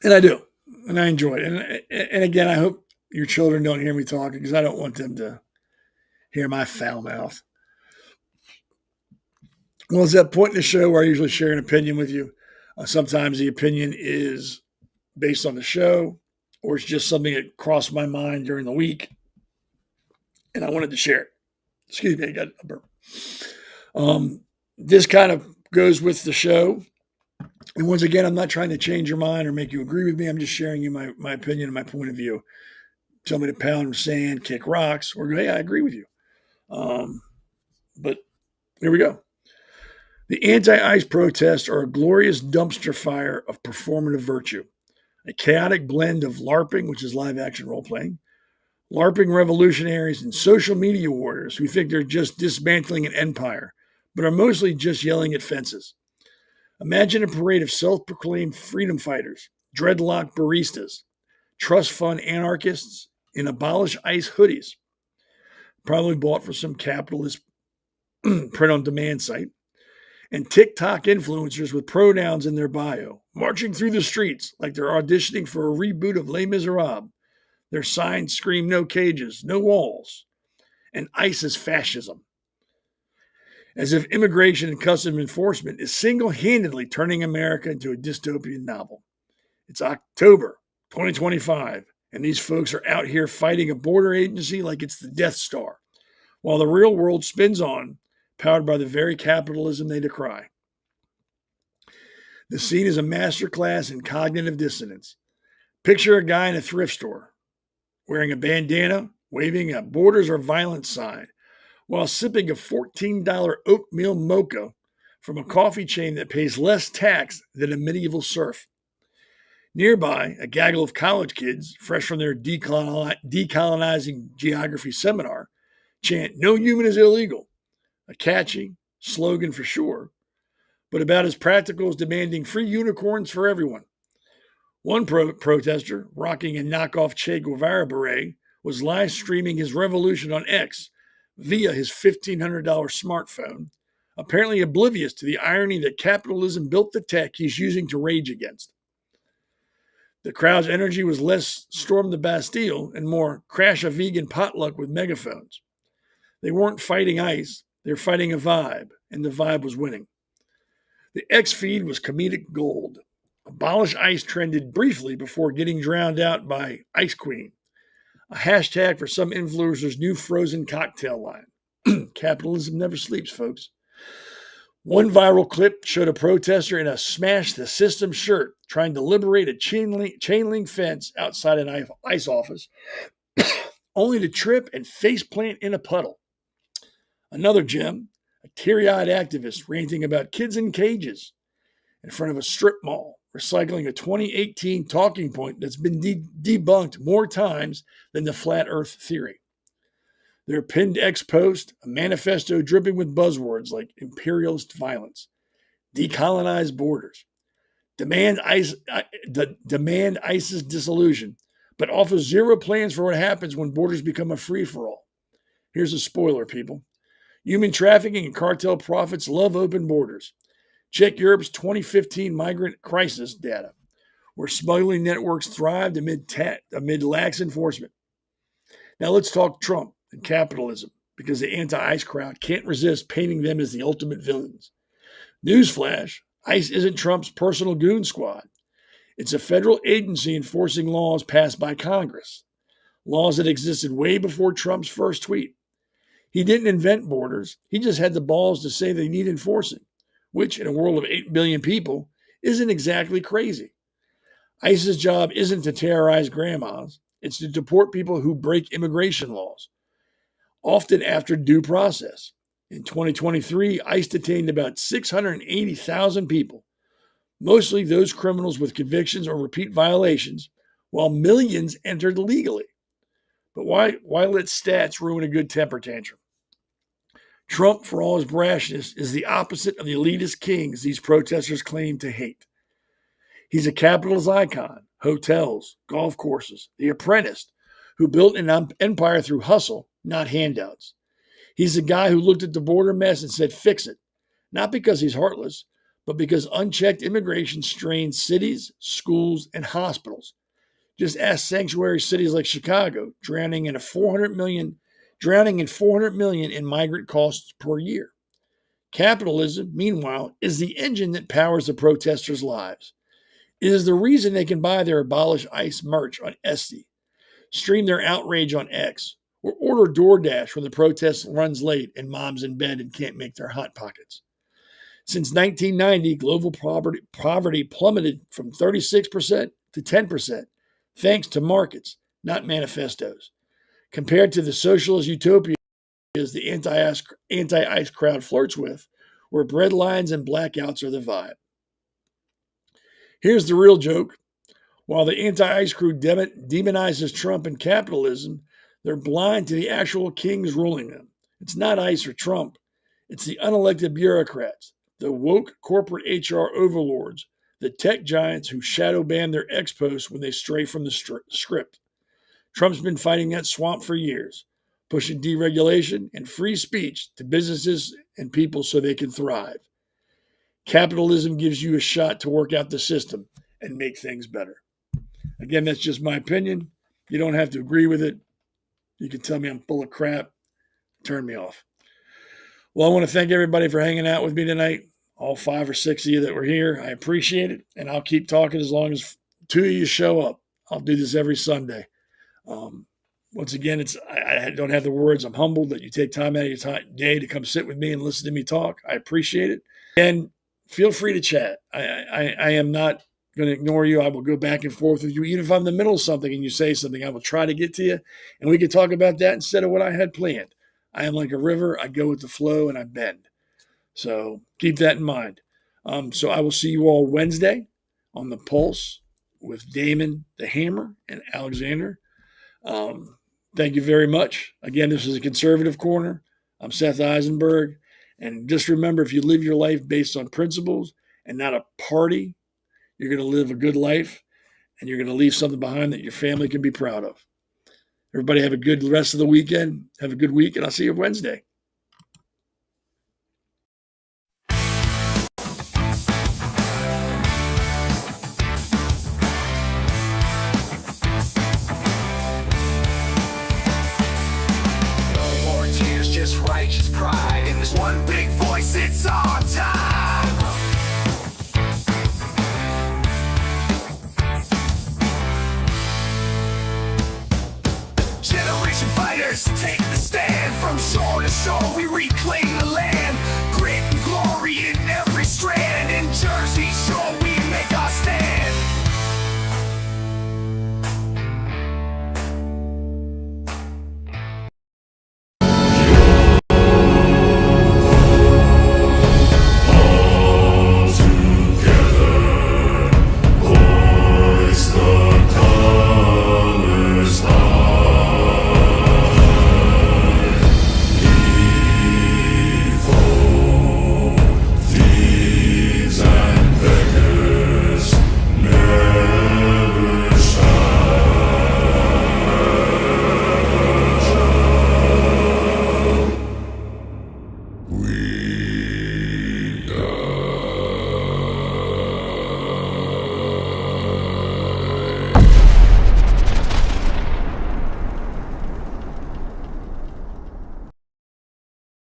And I do. And I enjoy it. And again, I hope your children don't hear me talking because I don't want them to hear my foul mouth. Well, it's that point in the show where I usually share an opinion with you. Sometimes the opinion is based on the show, or it's just something that crossed my mind during the week, and I wanted to share it. Excuse me, I got a burp. This kind of goes with the show. And once again, I'm not trying to change your mind or make you agree with me. I'm just sharing you my opinion and my point of view. Tell me to pound sand, kick rocks, or hey, I agree with you. But here we go. The anti-ICE protests are a glorious dumpster fire of performative virtue, a chaotic blend of LARPing, which is live action role playing, LARPing revolutionaries, and social media warriors who think they're just dismantling an empire, but are mostly just yelling at fences. Imagine a parade of self-proclaimed freedom fighters, dreadlock baristas, trust fund anarchists in abolish ICE hoodies, probably bought for some capitalist print-on-demand site, and TikTok influencers with pronouns in their bio, marching through the streets like they're auditioning for a reboot of Les Miserables. Their signs scream no cages, no walls, and ICE is fascism. As if immigration and customs enforcement is single-handedly turning America into a dystopian novel. It's October 2025, and these folks are out here fighting a border agency like it's the Death Star, while the real world spins on, powered by the very capitalism they decry. The scene is a masterclass in cognitive dissonance. Picture a guy in a thrift store, wearing a bandana, waving a borders are violent sign, while sipping a $14 oatmeal mocha from a coffee chain that pays less tax than a medieval serf. Nearby, a gaggle of college kids, fresh from their decolonizing geography seminar, chant, "No human is illegal," a catchy slogan for sure, but about as practical as demanding free unicorns for everyone. One protester, rocking a knockoff Che Guevara beret, was live streaming his revolution on X via his $1,500 smartphone, apparently oblivious to the irony that capitalism built the tech he's using to rage against. The crowd's energy was less storm the Bastille and more crash a vegan potluck with megaphones. They weren't fighting ICE, they were fighting a vibe, and the vibe was winning. The X feed was comedic gold. Abolish ICE trended briefly before getting drowned out by Ice Queen, a hashtag for some influencer's new frozen cocktail line. Capitalism never sleeps, folks. One viral clip showed a protester in a smash the system shirt trying to liberate a chain link fence outside an ICE office, only to trip and faceplant in a puddle. Another gem, a teary-eyed activist ranting about kids in cages in front of a strip mall, recycling a 2018 talking point that's been debunked more times than the flat earth theory. Their pinned X post, a manifesto dripping with buzzwords like imperialist violence, decolonize borders, demand ICE's dissolution, but offers zero plans for what happens when borders become a free-for-all. Here's a spoiler, people. Human trafficking and cartel profits love open borders. Check Europe's 2015 migrant crisis data, where smuggling networks thrived amid lax enforcement. Now let's talk Trump and capitalism, because the anti-ICE crowd can't resist painting them as the ultimate villains. Newsflash, ICE isn't Trump's personal goon squad. It's a federal agency enforcing laws passed by Congress, laws that existed way before Trump's first tweet. He didn't invent borders. He just had the balls to say they need enforcing, which in a world of 8 billion people isn't exactly crazy. ICE's job isn't to terrorize grandmas. It's to deport people who break immigration laws, often after due process. In 2023, ICE detained about 680,000 people, mostly those criminals with convictions or repeat violations, while millions entered legally. But why let stats ruin a good temper tantrum? Trump, for all his brashness, is the opposite of the elitist kings these protesters claim to hate. He's a capitalist icon, hotels, golf courses, the apprentice, who built an empire through hustle, not handouts. He's the guy who looked at the border mess and said, fix it. Not because he's heartless, but because unchecked immigration strains cities, schools, and hospitals. Just ask sanctuary cities like Chicago, drowning in 400 million in migrant costs per year. Capitalism, meanwhile, is the engine that powers the protesters' lives. It is the reason they can buy their Abolish ICE merch on Etsy, stream their outrage on X, or order DoorDash when the protest runs late and mom's in bed and can't make their Hot Pockets. Since 1990, global poverty plummeted from 36% to 10%, thanks to markets, not manifestos. Compared to the socialist utopias the anti-ICE crowd flirts with, where bread lines and blackouts are the vibe. Here's the real joke. While the anti-ICE crew demonizes Trump and capitalism, they're blind to the actual kings ruling them. It's not ICE or Trump. It's the unelected bureaucrats, the woke corporate HR overlords, the tech giants who shadow ban their ex-posts when they stray from the script. Trump's been fighting that swamp for years, pushing deregulation and free speech to businesses and people so they can thrive. Capitalism gives you a shot to work out the system and make things better. Again, that's just my opinion. You don't have to agree with it. You can tell me I'm full of crap. Turn me off. Well, I want to thank everybody for hanging out with me tonight. All 5 or 6 of you that were here. I appreciate it. And I'll keep talking as long as 2 of you show up. I'll do this every Sunday. Once again, I don't have the words. I'm humbled that you take time out of your day to come sit with me and listen to me talk. I appreciate it. And feel free to chat. I am not going to ignore you. I will go back and forth with you. Even if I'm in the middle of something and you say something, I will try to get to you. And we can talk about that instead of what I had planned. I am like a river. I go with the flow and I bend. So keep that in mind. So I will see you all Wednesday on The Pulse with Damon the Hammer and Alexander. Thank you very much. Again, this is a Conservative Corner. I'm Seth Eisenberg. And just remember, if you live your life based on principles and not a party, you're going to live a good life and you're going to leave something behind that your family can be proud of. Everybody have a good rest of the weekend. Have a good week, and I'll see you Wednesday. Righteous pride in this one big voice, it's our time. Generation fighters take the stand. From shore to shore we reclaim the land.